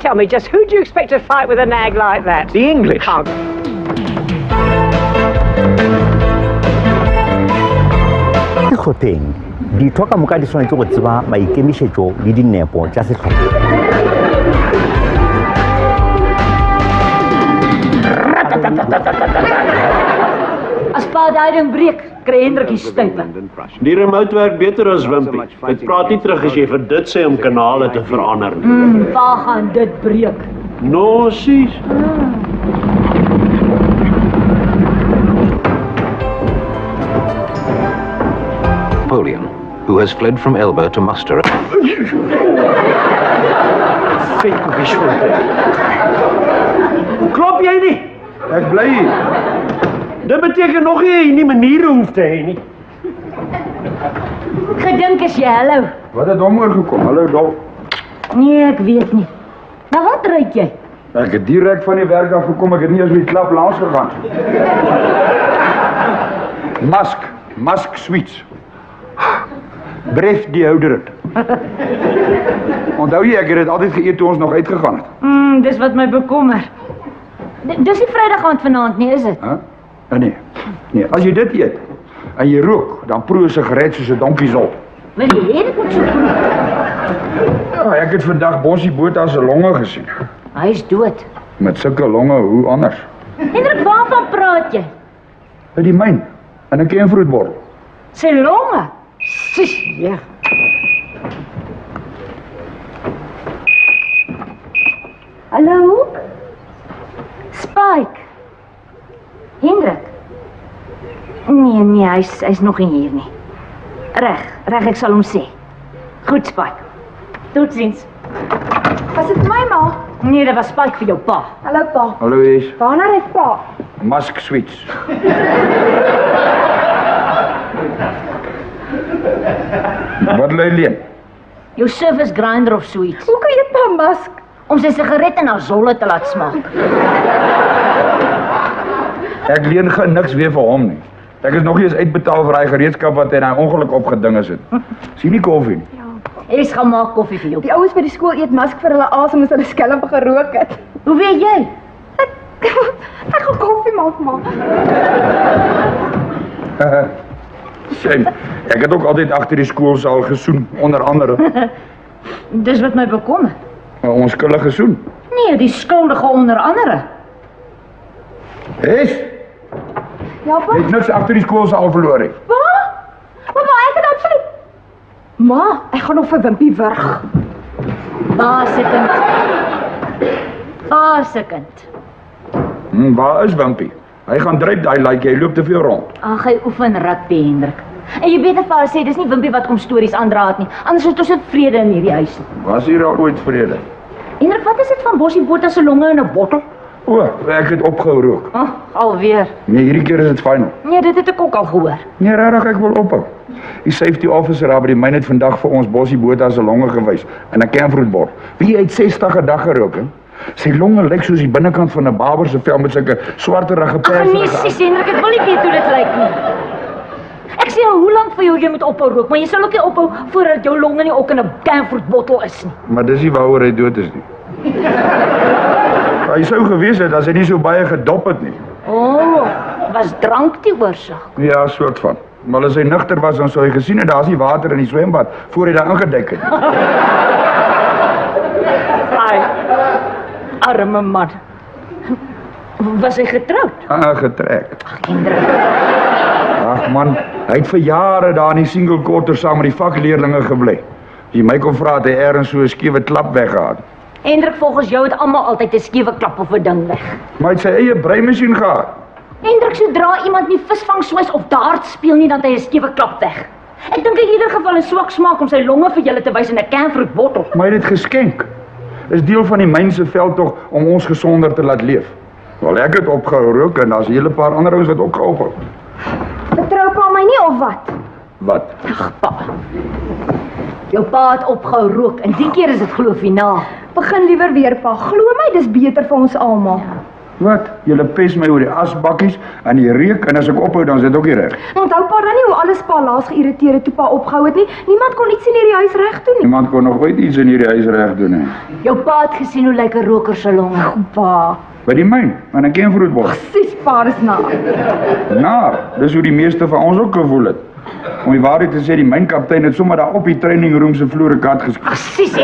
tell me, just who do you expect to fight with a nag like that? The English. Can't. Hoteng di tlhoka moka di tshwanetse go tseba maikemišetšo le dinepo tša setlhopha. As pa daarin breek, kry Hendrik die stuipe. Die remote werk beter as Wimpy. Dit praat nie terug as jy vir dit sê om kanale te verander. Pa gaan dit breek. Nosies. Napoleon, who has fled from Elba to muster. Klop jy nie? Ek bly hier. Dit beteken nog nie maniere hoef te hê nie. Gedink is jy hallo. Wat het hom oorgekom? Hallo Dol. Nee, ek weet nie. Nou wat ruik jy? Ek het direk van die werk af gekom, ek het nie eens met die klap langs gegaan. Musk sweets. Bref deodorant. Onthou jy, ek het dit altyd geëet toe ons nog uitgegaan het. Dis wat my bekommer. Dis nie Vrydag aand vanaand nie, is dit? Huh? Nee, as jy dit eet en jy rook, dan proe 'n sigaret soos 'n donkiesol. Wil jy hê dit moet so proe? Ja, ek het vandag Bossie Botha se longe gesien. Hy is dood. Met sulke longe, hoe anders? Hendrik, waarvan praat jy? By die myn, in 'n kenvroetbottel. Sy longe. Sis, ja. Hallo? Spike. Hendrik. Nee, hy's nog nie hier nie. Reg, ek sal hom sê. Goed, Spike. Totsiens. Was dit my ma? Nee, dit was Spike vir jou pa. Hallo pa. Hallo Ace. Waarna ry pa? Musk sweets. Wat lê leen? Jou service grinder of sweets. Hoe kan jy pa mask? Om sy sigaret in haar zolle te laat smaak. Ek leen niks weer vir hom nie. Ek is nog nie eens uitbetaal vir hy gereedskap wat hy in hy ongeluk opgeding is. Sien nie koffie nie. Ek gaan maak koffie vir jou. Die ouens by die skool eet mask vir hulle asem as hulle skelm gerook het. Hoe weet jy? Ek gaan koffie maak, ma. Sien, ek het ook altyd agter die skoolsaal gesoen, onder andere. Dis wat my bekommer. 'n Onskuldige soen. Nee, die skuldige onder andere. Ace, Ja, pa? jy het niks agter die skoolsaal verloor nie. Pa, ek het absoluut... Ma, ek gaan nog vir Wimpy wurg. Basekend. Waar is Wimpy? Hy gaan dryp daai like, jy loop te veel rond. Ag, hy oefen rugby, Hendrik. En jy weet net vir haar sê, dis nie Wimpy wat kom stories aandra het nie. Anders het ons net vrede in hierdie huis. Was hier al ooit vrede? Hendrik, wat is dit van Bossie Botha se longe in 'n bottel? O, ek het opgehou rook. Alweer. Nee, hierdie keer is dit final. Nee, dit het ek ook al gehoor. Nee, regtig, ek wil ophou. Die safety officer daar by die myn het vandag vir ons Bossie Botha se longe gewys in 'n kenvroetbord. Wie het 60 'n dag gerook, hè? Sy longe lyk soos die binnekant van 'n baber se vel met sulke swarterige perse. Nee, sis, Hendrik, ek wil nie weet hoe dit lyk nie. Ek sê al hoe lank vir jou jy moet ophou rook, maar jy sal ook nie ophou voordat jou longe nie ook in 'n kenvroetbottel is nie. Maar dis nie waaroor hy dood is nie. Hy sou gewees het as hy nie so baie gedop het nie. Was drank die oorsaak? Ja, soort van. Maar as hy nugter was, dan sou hy gesien het daar's nie water in die swembad voor hy daar ingedek het. Ai, arme man. Was hy getroud? Getrek. Hendrik. Ag man, hy het vir jare daar in die single quarter saam met die vakleerlinge gebly. As jy my kom vra, het hy ergens so 'n skewe klap weggehaal. Hendrik, volgens jou het almal altyd 'n skewe klap of 'n ding weg. Maar hy het sy eie breimasjien gehad. Hendrik, sodra iemand nie visvang soos of dart speel nie, dan het hy 'n skewe klap weg. Ek dink in ieder geval 'n swak smaak om sy longe vir julle te wys in 'n kenvroetbottel. Maar hy het dit geskenk. Is deel van die myn se veldtog om ons gesonder te laat leef. Wel, ek het opgehou rook en daar's 'n hele paar ander ouens wat ook gehou het. Vertrou pa my nie of wat? Wat? Ag, pa. Jou pa het opgehou rook en die keer is dit glo finaal. Begin liewer weer pa. Glo my, dis beter vir ons almal. Wat? Julle pes my oor die asbakkies en die reuk en as ek ophou dan is dit ook nie reg. Onthou pa dan nie hoe alles pa laas geïrriteer het toe pa opgehou het nie. Niemand kon iets in hierdie huis reg doen nie. Niemand kon nog ooit iets in hierdie huis reg doen nie. Jou pa het gesien hoe lyk 'n roker se longe. Pa, By die myn, aan 'n Kenfruitbos. sis pa, dis na. Dis hoe die meeste van ons ook gevoel het. Om die waarheid te sê, die mynkaptein het sommer daar op die training room se vloer 'n kat geskiet. Presies.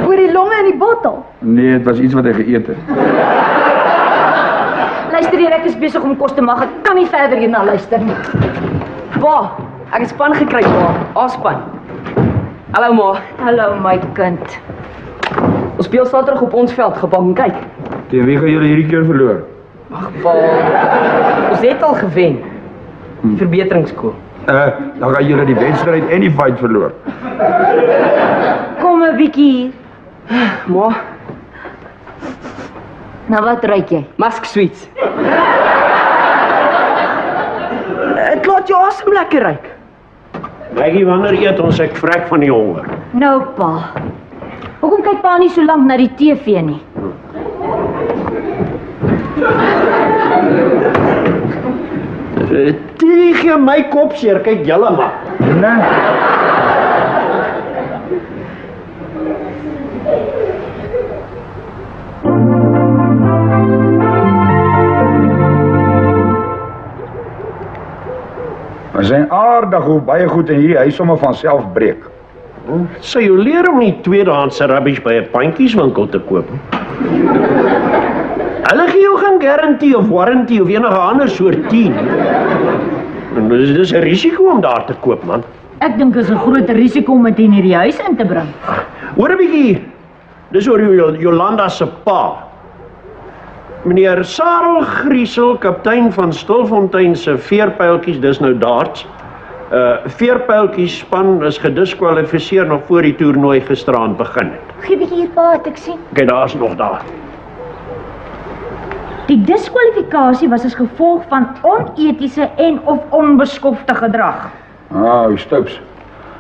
Oor die longe in die bottel. Nee, dit was iets wat hy geëet het. Luister hier, ek is besig om kos te maak. Ek kan nie verder hierna luister nie. Pa, ek het span gekry, pa. A-span. Hallo, ma. Hallo my kind. Ons speel Saterdag op ons veld, gepak. Kyk. Teen wie gaan julle hierdie keer verloor? Pa, ons het al gewen. Verbeteringskool. Dan gaan julle die wedstryd en die fight verloor. Kom 'n bietjie hier. Ma, Nou wat ruik jy? Musk Sweets. Het laat jou asem lekker ruik. Maggie, wanneer eet ons? Ek vrek van die honger. Nou pa. Hoekom kyk pa nie so lank na die TV nie? Die gee my kop seer, kyk julle maar. Nee. We zijn aardig hoe baie goed in hierdie huis sommer van self breek. Sou jy leer om nie tweedehandse rubbish by 'n pandjieswinkel te koop nie? Hulle gee jou geen guarantee of warranty of enige ander soort 10. En dis 'n risiko om daar te koop, man. Ek dink dit is 'n groot risiko om dit in hierdie huis in te bring. Hoor 'n bietjie. Dis oor Jolanda se pa. Meneer Sarel Griesel, kaptein van Stilfontein se veerpyltjies, dis nou darts. Veerpyltjies span is gediskwalifiseer nog voor die toernooi gisteraand begin het. Gee bietjie hier pa, ek sien. Kyk, daar's nog daar. Die diskwalifikasie was as gevolg van onetiese en of onbeskofte gedrag. Hoe Stoups.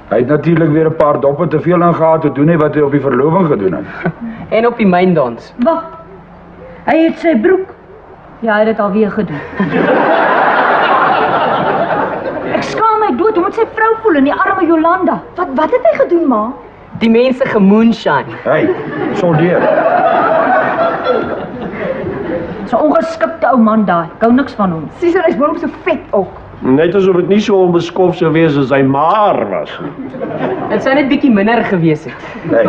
Hy het natuurlik weer 'n paar doppe te veel ingehaat te doen wat hy op die verloving gedoen het. En op die myndans. Wag. Hy het sy broek. Ja, hy het dit alweer gedoen. Ek skaam my dood. Hoe moet sy vrou voel en die arme Jolanda? Wat het hy gedoen, ma? Die mense gemoonshine. Hey, soldeer. So 'n ongeskikte ou man daai. Ek hou niks van hom. Sis, hy's boonop so vet ook. Net asof dit nie so onbeskof sou wees as hy maar was nie. Dit sou net bietjie minder gewees het. Hey,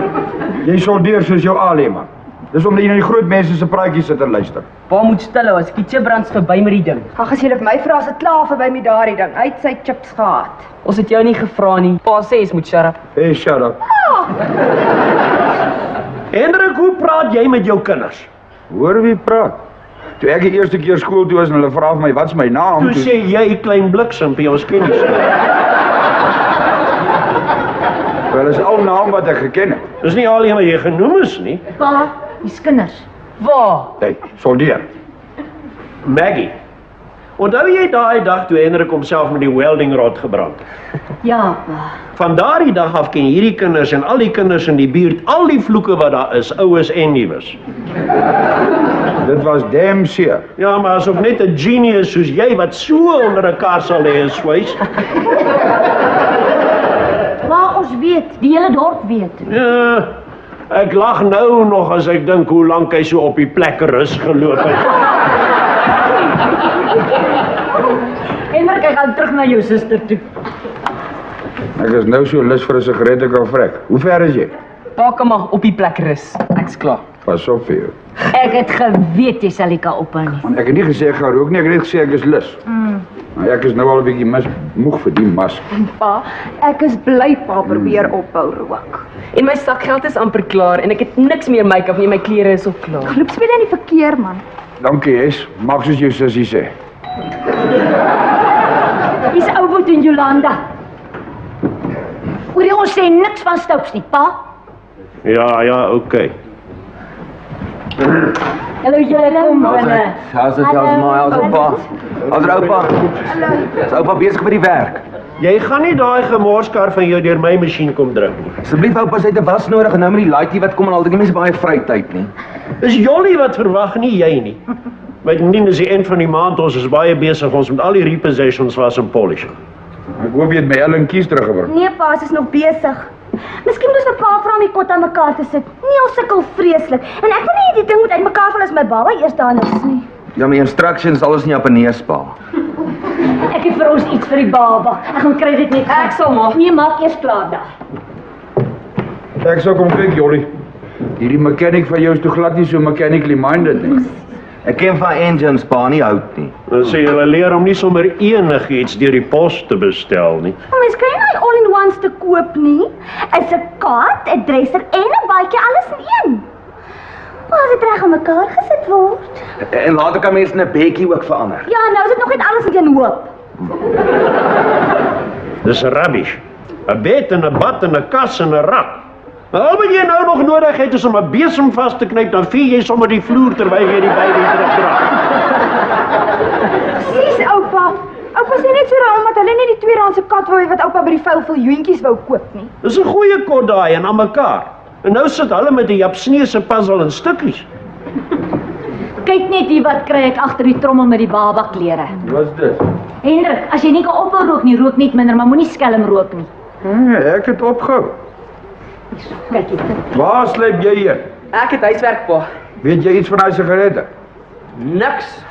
jy soldeer soos jou alie man. Dis omdat jy na die groot mense se praatjies sit en luister. Pa moet stil hou as ek die chipbrands verby met die ding. Ag, as jy vir my vra, as dit klaar verby met daardie ding. Hy het sy chips gehad. Ons het jou nie gevra nie. Pa sê jy moet shut up. Hey, shut up. Hendrik, hoe praat jy met jou kinders? Hoor wie praat? Toe ek die eerste keer skool toe was en hulle vra vir my wat's my naam, Toe sê jy klein bliksempie, ons ken nie. Wel is al naam wat ek geken het. Dis nie al een wat jy genoem is nie. Pa, die kinders. Waar? Hey, soldeer. Maggie. Onthou jy daai dag toe Hendrik homself met die welding rod gebrand? Ja, pa. Van daardie dag af ken hierdie kinders en al die kinders in die buurt al die vloeke wat daar is, oues en nuus. Dit was damn seer. Ja, maar as ook net 'n genius soos jy wat so onder 'n kar sal lê en swys. Pa, ons weet, die hele dorp weet. Ja, ek lag nou nog as ek dink hoe lank hy so op die plek rus geloop het. Hendrik, ek gaan terug na jou suster toe. Ek is nou so lus vir 'n sigaret ek kan vrek. Hoe ver is jy? Pa kan maar op die plek rus. Ek's klaar. Pas op vir jou. Ek het geweet jy sal nie kan ophou nie. Want ek het nie gesê ek gaan rook nie, ek het net gesê ek is lus. Maar ek is nou al 'n bietjie moeg vir die mas. Pa, ek is bly pa probeer ophou rook. En my sakgeld is amper klaar en ek het niks meer make-up nie, my klere is ook klaar. Loop speel in die verkeer, man. Dankie, Hes. Maak soos jou sussie sê. Dis ou boet en Jolanda. Oor ons sê niks van Stoups nie, pa. Ja, okay. Hallo julle, kom binne. How's it, ma? How's oupa? How's oupa? Is oupa besig met die werk? Jy gaan nie daai gemorskar van jou deur my masjien kom druk nie. Asseblief oupa, sy het 'n was nodig en nou met die laaitjie wat kom en al die mense baie vry tyd nie. Dis Jolly wat verwag, nie jy nie. Bovendien dis die eind van die maand, ons is baie besig, ons moet al die repossessions was en polish. Ek hoop jy het my Ellen kies teruggebring. Nee, pa, is nog besig. Miskien moet ons 'n pa vra om die kot aan mekaar te sit. Nee, ons sukkel vreeslik. En ek wil nie die ding moet uitmekaar val as my baba eers daar is nie. Ja, my instructions alles in Japanees pa. Ek het vir ons iets vir die baba. Ek gaan kry dit net. Ek sal maar. Nee, maak eers klaar daar. Ek sou kom kyk, Jolly. Hierdie mechanic van jou is toe glad nie so mechanically minded nie. Ek ken van engines pa nie hout nie. Dan sê julle leer om nie sommer enigiets deur die pos te bestel nie. Maar mens kry nie all-in-ones te koop nie. Is 'n kaart, 'n dresser en 'n baadjie alles in een. Maar as dit reg aan mekaar gesit word. En later kan mense 'n bekkie ook verander. Ja, nou is dit nog net alles in een hoop. Dis rubbish. 'n Bed en 'n bad en 'n kas en 'n rak. Maar al wat jy nou nog nodig het is om 'n besem vas te knyp, dan vee jy sommer die vloer terwyl jy die baby terugdra. Presies, oupa. Oupa sê net so raar omdat hulle net die R2 se kat wou hê wat oupa by die vuil joentjies wou koop nie. Dis 'n goeie kot daai en aan mekaar. En nou sit hulle met 'n Japsneese puzzle in stukkies. Kyk net hier wat kry ek agter die trommel met die baba klere. Wat's dit? Hendrik, as jy nie kan ophou rook nie, rook net minder, maar moenie skelm rook nie. Ek het opgehou. Kyk hier. Waar sleep jy hier? Ek het huiswerk, pa. Weet jy iets van daai sigarette? Niks.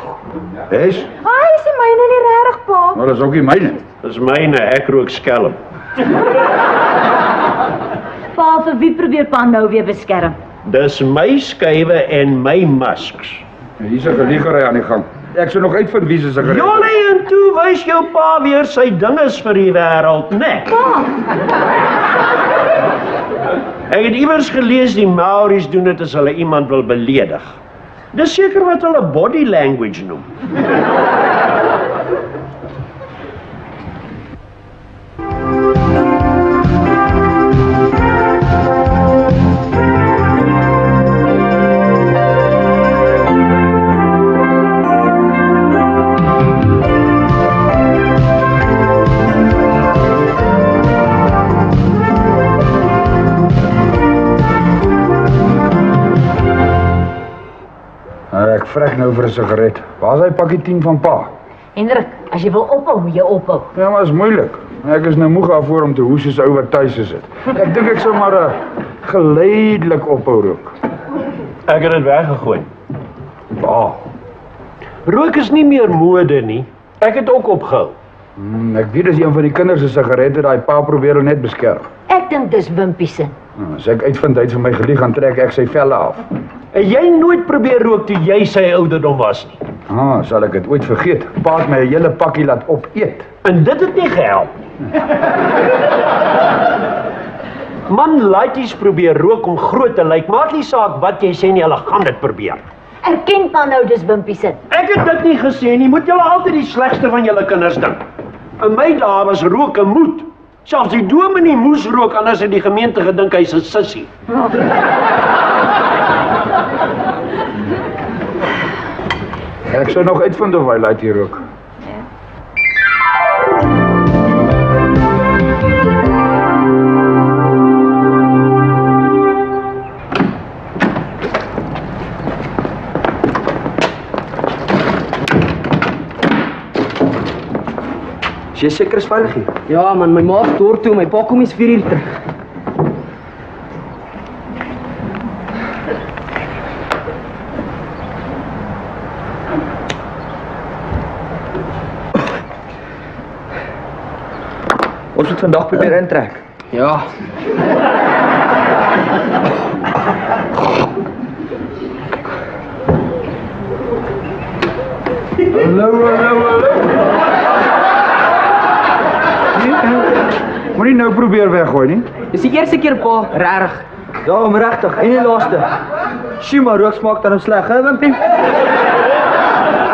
Is? Ai, is die myne nie regtig, pa? Maar dis ook nie myne. Dis myne, ek rook skelm. Pa, vir wie probeer pa nou weer beskerm? Dis my skuwe en my masks. Hier's 'n geliegery aan die gang. Ek sou nog uitvind wie se sigarette. Jolly, en toe wys jou pa weer sy dinges vir die wêreld, né? Ek het iewers gelees die Maoris doen dit as hulle iemand wil beledig. Dis seker wat hulle body language noem. Ek vrek nou vir 'n sigaret. Waar's hy pakkie 10 van pa? Hendrik, as jy wil ophou, moet jy ophou. Ja, maar is moeilik. Ek is nou moeg daarvoor om te hoes soos ou wat tuis is. Ek dink ek sou maar 'n geleidelik ophou rook. Ek het dit weggegooi. Pa. Rook is nie meer mode nie. Ek het ook opgehou. Ek weet dis een van die kinders se sigarette daai pa probeer net beskerm. Ek dink dis Wimpie se. As ek uitvind hy het vir my gelieg, gaan trek ek sy velle af. En jy nooit probeer rook toe jy sy ouderdom was nie. Sal ek dit ooit vergeet? Pa het my 'n hele pakkie laat opeet. En dit het nie gehelp. Man, laities probeer rook om groot te lyk. Maak nie saak wat jy sê nie, hulle gaan dit probeer. Erken pa nou dis Wimpie se. Ek het dit nie gesê nie. Moet julle altyd die slegste van julle kinders dink. In my dae was rook 'n moed. Selfs die dominee moes rook, anders het die gemeente gedink hy's 'n sissie. Ek sou nog uitvind of hy laat hier rook. Is jy seker is veilig hier? Ja man, my ma is dor toe, my pa kom eens 4 uur terug. Ons moet vandag probeer intrek. Ja. Hallo. Moenie nou probeer weggooi nie. Dis die eerste keer pa, regtig. Ja, regtig, en die laaste. Sjoe, maar rook smaak dan sleg, hè, Wimpie?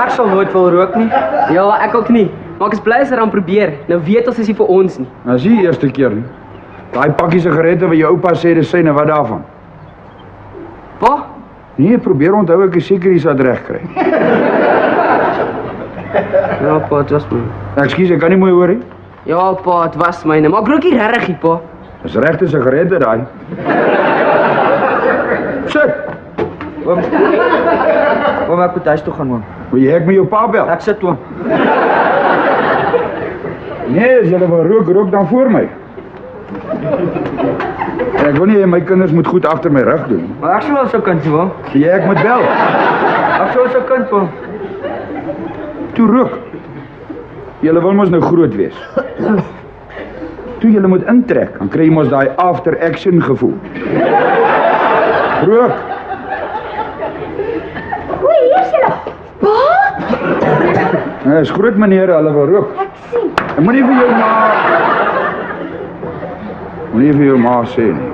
Ek sal nooit wil rook nie. Ja, ek ook nie. Maar ek is bly as hy dan probeer. Nou weet ons is nie vir ons nie. Nou is die eerste keer nie. Daai pakkie sigarette wat jou oupa sê dis syne, wat daarvan? Pa? Nee, probeer onthou ek is seker jy sal dit reg kry. Ja, pa, dit was my. Ekskuus, ek kan nie mooi hoor nie. Ja, pa, het was myne, maar ek rook nie regtig, pa. Dis regte sigarette daai. Sit. Oom, ek moet huis toe gaan, oom. Wil jy ek met jou pa bel? Ek sit, oom. Nee, as julle wil rook dan voor my. Ek wil nie my kinders moet goed agter my rug doen. Maar ek sou wel so kind, oom. Wil jy ek moet bel? Ek sou so kind, oom. Toe rook. Julle wil mos nou groot wees. Toe julle moet intrek, dan kry jy mos daai after action gevoel. Rook. O, hier is julle. Pa? Dis groot meneer, hulle wil rook. Ek sien. Ek moenie vir jou ma sê nie.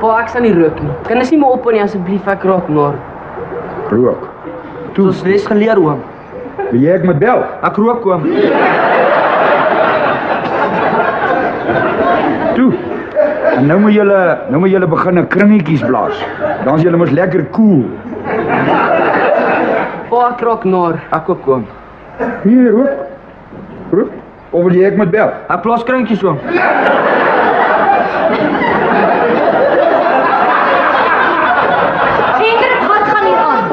Pa, ek sal nie rook nie. Kan as nie maar op nie, asseblief, ek raak maar. Rook. Soos les geleer, oom. Wil jy ek moet bel? Ek rook, oom. Toe. En nou moet julle begin 'n kringetjies blaas. Dan is julle mos lekker cool. Pa, ek raak naar. Ek ook, oom. Hier, rook. Rook. Of wil jy ek moet bel? Ek plaas kringetjies, oom. Hendrik, wat gaan hier aan?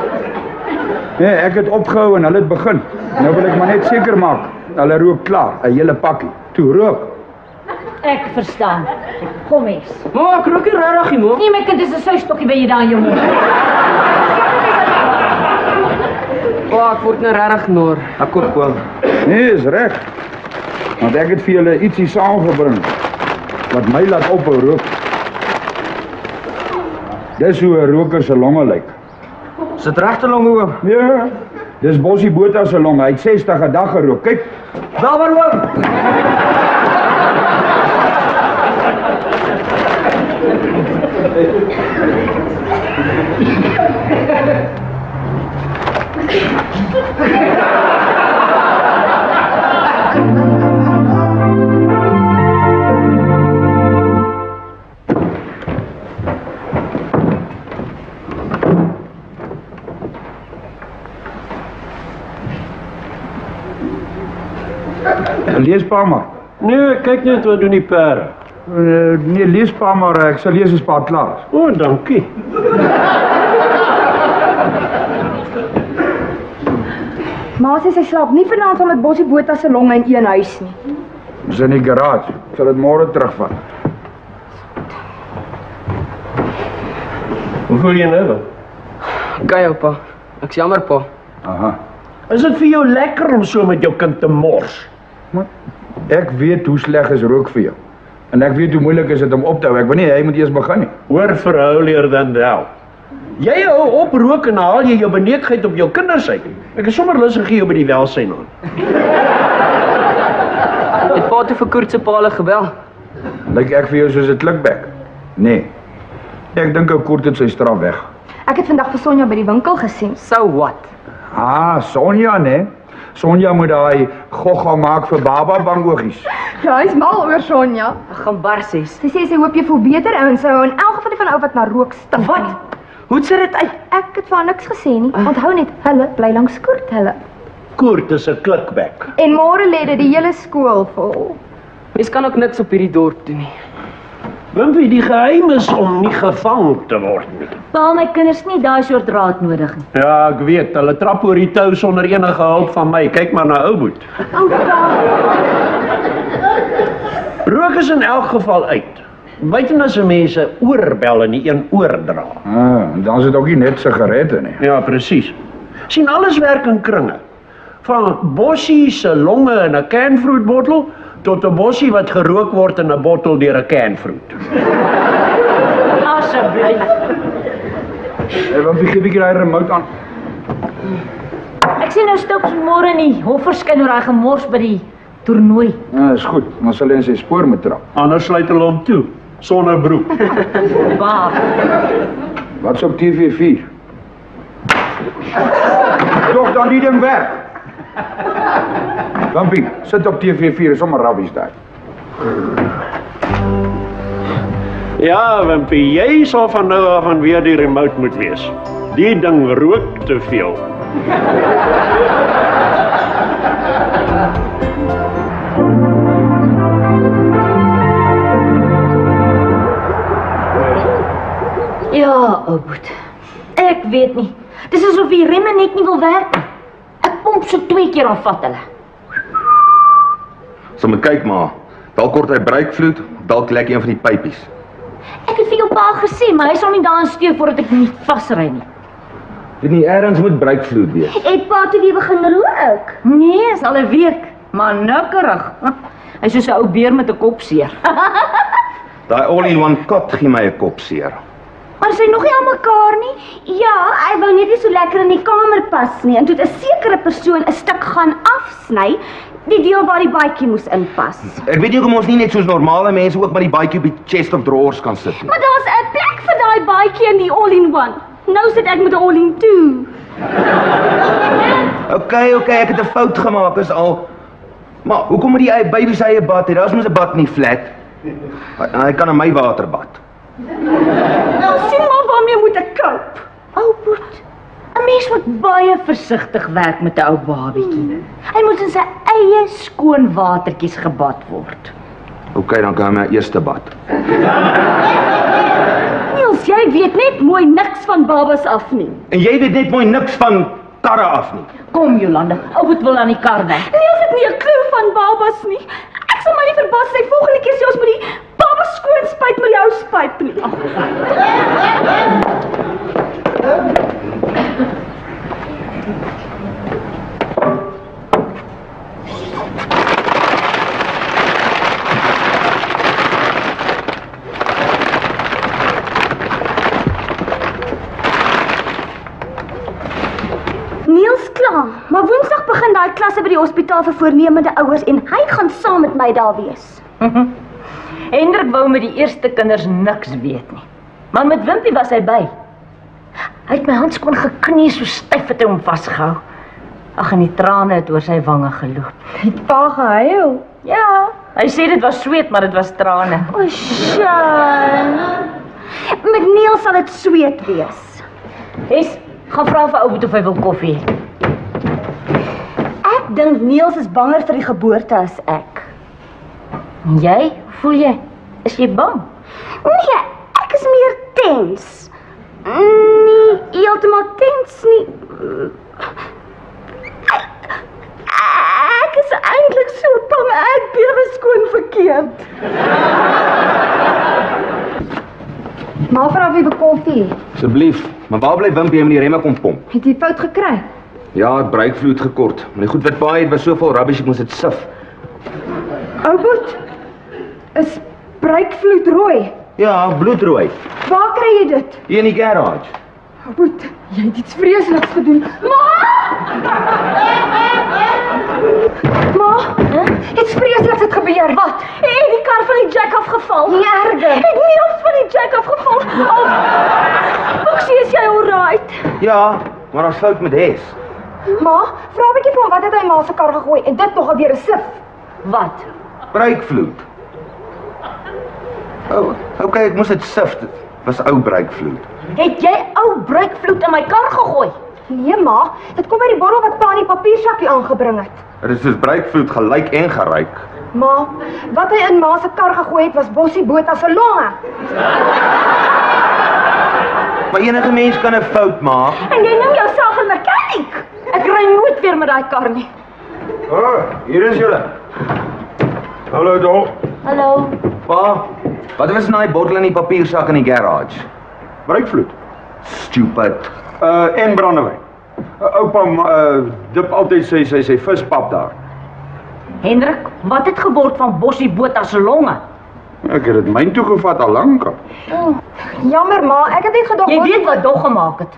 Nee, ek het opgehou en hulle het begin. Nou wil ek maar net seker maak. Hulle rook klaar, 'n hele pakkie. Toe rook. Ek verstaan. Kom eens. Maar ek rook nie regtig nie, ma. Nee, my kind, dis 'n suistokkie by jy daar in jou mond. Pa, ek word nou regtig naar. Ek ook, oom. Nee, is reg. Want ek het vir julle ietsie saamgebring wat my laat ophou rook. Dis hoe 'n roker se longe lyk. Is dit regte longe, oom? Ja. Dis Bossie Botha se longe. Hy het 60 'n dag gerook. Kyk. Wel maar, oom. Lees pa maar. Nee, kyk net wat doen die perde. Nee, lees pa maar. Ek sal lees as pa klaar is. O, dankie. Ma sê sy slaap nie vanaand saam met Bossie Botha se longe in een huis nie. Dis in die garage. Ek sal dit môre terugvat. Hoe voel jy nou? Kyk, jou pa. Ek's jammer, pa. Aha. Is dit vir jou lekker om so met jou kind te mors? Maar ek weet hoe sleg is rook vir jou. En ek weet hoe moeilik is dit om op te hou. Ek wil nie hy moet eers begin nie. Hoor vir houlier dan wel. Jy hou op rook en haal jy jou beneekheid op jou kinders uit. Ek is sommer lus gegee jou by die welsyn aan. Het pa toe vir Koert se pa gebel? Lyk ek vir jou soos 'n klikbek? Nee. Ek dink ou Koert het sy straf weg. Ek het vandag vir Sonja by die winkel gesien. So what? Ah, Sonja, né? Sonja moet daai gogga maak vir baba bangoogies. Ja, hy's mal oor Sonja. Ek gaan bars hê. Sy sê sy hoop jy voel beter en sy hou in elk geval nie van ou wat na rook stink. Wat? Hoe sit dit uit? Ek het vir haar niks gesê nie. Onthou net, hulle bly langs Koert hulle. Koert is 'n klikbek. En môre lê dit die hele skool vol. Mens kan ook niks op hierdie dorp doen nie. Wimpie, die geheim is om nie gevang te word nie. Pa, my kinders nie daai soort raad nodig nie. Ja, ek weet, hulle trap oor die tou sonder enige hulp van my. Kyk maar na ou boet. Ou pa, Rook is in elk geval uit. Buiten as mense oorbel en nie een oor dra. Ah, en dan is dit ook nie net sigarette nie. Ja, presies. Sien, alles werk in kringe. Van Bossie se longe in 'n canvruitbottel tot 'n Bossie wat gerook word in 'n bottel deur 'n canvruit. Asseblief. Hey, wat gee bietjie daai remote aan? Ek sien nou Stokes môre in die hof verskyn oor daai gemors by die toernooi. Ja, is goed. Maar sal hy in sy spoor moet trap. Anders sluit hulle hom toe sonder broek. Pa, Wat's op TV4? Tog dan die ding werk. Wimpie, sit op TV4, is sommer rabbies daar. Ja, Wimpie, jy sal van nou af aan weer die remote moet wees. Die ding rook te veel. Boet. Ek weet nie. Dis asof die remme net nie wil werk nie. Ek pomp so 2 keer aan vat hulle. So moet kyk maar. Dalk kort hy breekvloed, dalk lek een van die pypies. Ek het vir jou pa gesê, maar hy sal nie daarin steek voordat ek nie vasry nie. Weet nie, ergens moet breekvloed wees. Het pa toe weer begin rook? Nee, is al 'n week, maar nikkerig. Hy is soos 'n ou beer met 'n kopseer. Daai all-in-one kot gee my 'n kop seer. Maar is hy nog nie aan mekaar nie? Ja, hy wou net nie so lekker in die kamer pas nie. En toe het 'n sekere persoon 'n stuk gaan afsny, die deel waar die baadjie moes inpas. Ek weet nie hoekom ons nie net soos normale mense ook met die baadjie op die chest of drawers kan sit nie. Maar daar's 'n plek vir daai baadjie in die all-in-one. Nou sit ek met 'n all-in-two. Okay, ek het 'n fout gemaak, is al. Maar hoekom moet die baby sy eie bad hê? Daar's mos 'n bad nie flat. Hy kan in my water bad. Nou sien maar waarmee moet ek koop. Ou Boet, 'n mens moet baie versigtig werk met 'n ou babietjie. Hy moet in sy eie skoon watertjies gebad word. Okay, dan kan hy my eerste bad. Niels, jy weet net mooi niks van babas af nie. En jy weet net mooi niks van karre af nie. Kom Jolande, ou Boet wil aan die kar weg. Niels het nie 'n klou van babas nie. Ek sal my nie verbaas as hy volgende keer sê ons moet die babas skoon spuit met die ou spuit nie. Niels klaar, maar Woensdag begin daai klasse by die hospitaal vir voornemende ouers en hy gaan saam met my daar wees. Hendrik wou met die eerste kinders niks weet nie. Maar met Wimpie was hy by. Hy het my handskoon geknie, so styf het hy hom vasgehou. Ag, en die trane het oor sy wange geloop. Het pa gehuil? Ja, hy sê dit was sweet, maar dit was trane. O, Sjan. Met Niels sal dit sweet wees. Hes, gaan vra vir ou Boet of hy wil koffie hê. Ek dink Niels is banger vir die geboorte as ek. En jy, voel jy? Is jy bang? Nee, ek is meer tens. Nee, heeltemal tens nie. Ek is eintlik so bang ek bewe skoon verkeerd. Maar vra wie vir koffie. Asseblief, maar waar bly Wimpie met die remme kom pomp? Het jy fout gekry? Ja, het breekvloed gekort. Maar die goed wat paai het was soveel rubbish ek moes dit sif. Ou Boet, is breekvloed rooi. Ja, bloedrooi. Waar kry jy dit? Hier in die garage. Ou Boet, jy het iets vreesliks gedoen. Ma, iets vreesliks het gebeur. Wat? Het die kar van die jack afgeval? Nie erger. Het Niels van die jack afgeval? Boeksie, is jy alright? Ja, maar daar's fout met Hes. Ma, vra 'n bietjie vir hom wat het hy ma se kar gegooi en dit nog alweer 'n sif. Wat? Breekvloed. Okay, ek moes dit sif. Dit was ou breekvloed. Het jy ou breekvloed in my kar gegooi? Nee ma, dit kom by die bottel wat pa in die papiersakkie aangebring het. Dit is soos breekvloed gelyk en geryk. Ma, wat hy in ma se kar gegooi het was Bossie Botha se longe. Maar enige mens kan 'n fout maak. En jy noem jouself 'n mechanic? Ek ry nooit weer met daai kar nie. Hier is julle. Hallo Dol. Hallo. Pa, wat was in daai bottel in die papiersak in die garage? Breekvloed. Stupid. En brandewyn. Oupa dip altyd sy vispap daar. Hendrik, wat het geword van Bossie Botha se longe? Ek het dit myn toe gevat al lank. Jammer ma, ek het net gedag Jy weet wat dog gemaak het.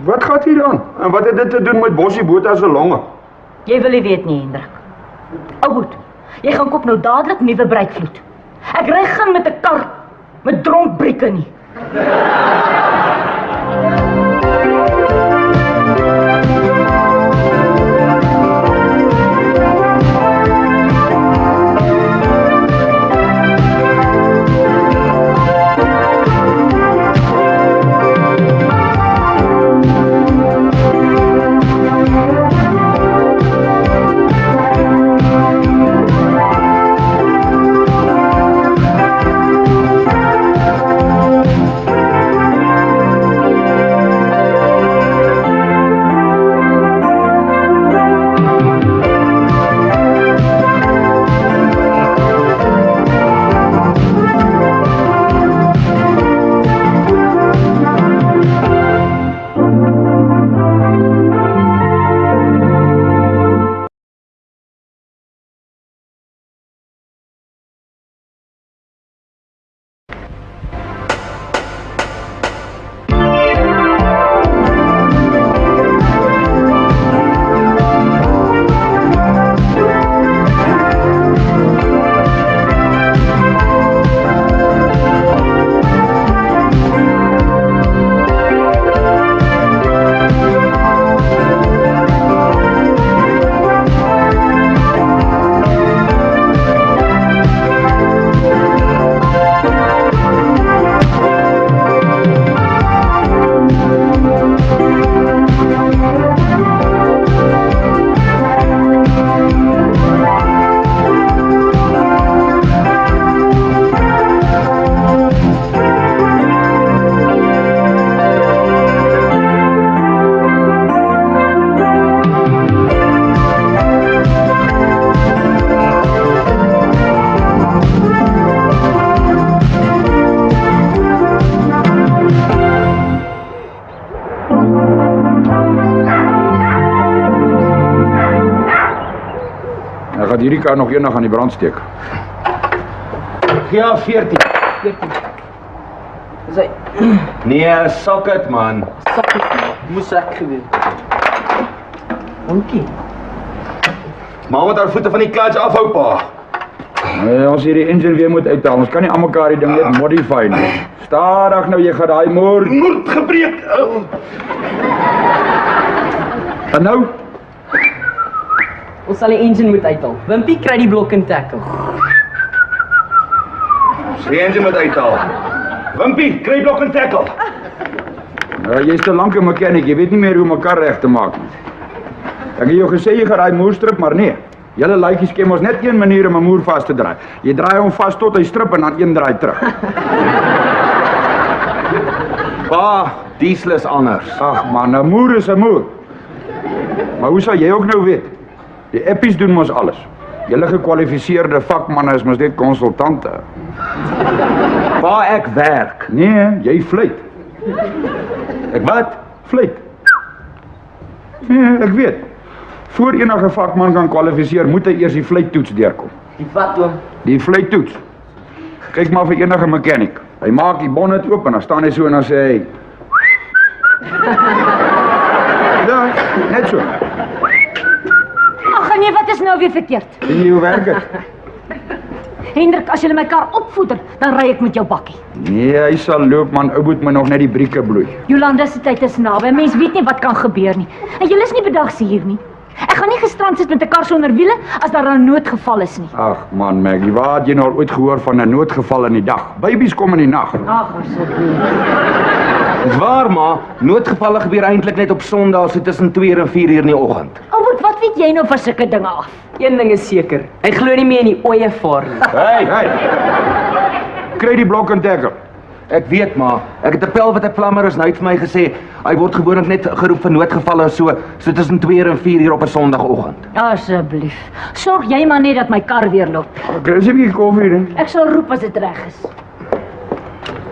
Wat gaan hier aan? En wat het dit te doen met Bossie Botha se longe? Jy wil nie weet nie, Hendrik. Ou Boet, jy gaan koop nou dadelik nuwe breekvloed. Ek ry gaan met 'n kar met dronk brieke nie. Hy gaan hierdie kar nog eendag aan die brand steek. Ja, 14. 14. Is hy Nee, sok het man. sakkie? Moes ek geweet. Dankie. Maar met haar voete van die clutch afhou, pa. Nee, ons hier die engine weer moet uithaal. Ons kan nie aan mekaar die ding net modify nie. Stadig nou, jy gaan daai moer. Moed gebreek. Oh. En nou? Ons sal die engine moet uithaal. Wimpie kry die blok en tackle. Die engine moet uithaal. Wimpie, kry blok en tackle. Ja, jy's te lank 'n mechanic, jy weet nie meer hoe mekaar reg te maak nie. Ek het jou gesê jy gaan daai moer strip, maar nee. Julle laaitjies ken mos net een manier om 'n moer vas te draai. Jy draai hom vas tot hy strip en dan een draai terug. Pa, diesel is anders. Ag man, 'n moer is 'n moer. Maar hoe sal jy ook nou weet? Die appies doen mos alles. Julle gekwalifiseerde vakmanne is mos net konsultante. Pa, ek werk. Nee, jy fluit. Ek wat? Fluit. Nee, ek weet. Voor enige vakman kan kwalifiseer, moet hy eers die fluittoets deurkom. Die wat oom? Die fluittoets. Kyk maar vir enige mechanic. Hy maak die bonnet oop en dan staan hy so en dan sê hy ja, net so. Ag nee, wat is nou weer verkeerd? En jy hoe werk dit? Hendrik, as jy my kar opvoeder, dan ry ek met jou bakkie. Nee, hy sal loop man, ou moet my nog net die brieke bloei. Jolanda se tyd is naby. Mens weet nie wat kan gebeur nie. En jy is nie bedags hier nie. Ek gaan nie gestrand sit met 'n kar sonder wiele as daar 'n noodgeval is nie. Ag man, Maggie, waar het jy nou al ooit gehoor van 'n noodgeval in die dag? Babies kom in die nag. Ag, asseblief. Dis waar, ma. Noodgevalle gebeur eintlik net op Sondae so tussen 2 en 4 uur in die oggend. Albert, wat weet jy nou van sulke dinge af? Een ding is seker. Hy glo nie meer in die oeye vaar nie. Hey. Kry die blok en tackle. Ek weet, ma. Ek het 'n pel wat 'n plammer is, nou het vir my gesê hy word gewoonlik net geroep vir noodgevalle so tussen 2 en 4 uur op 'n Sondagoggend. Asseblief. Sorg jy maar net dat my kar weer loop. Kry jy 'n bietjie koffie dan? Ek sal roep as dit reg is.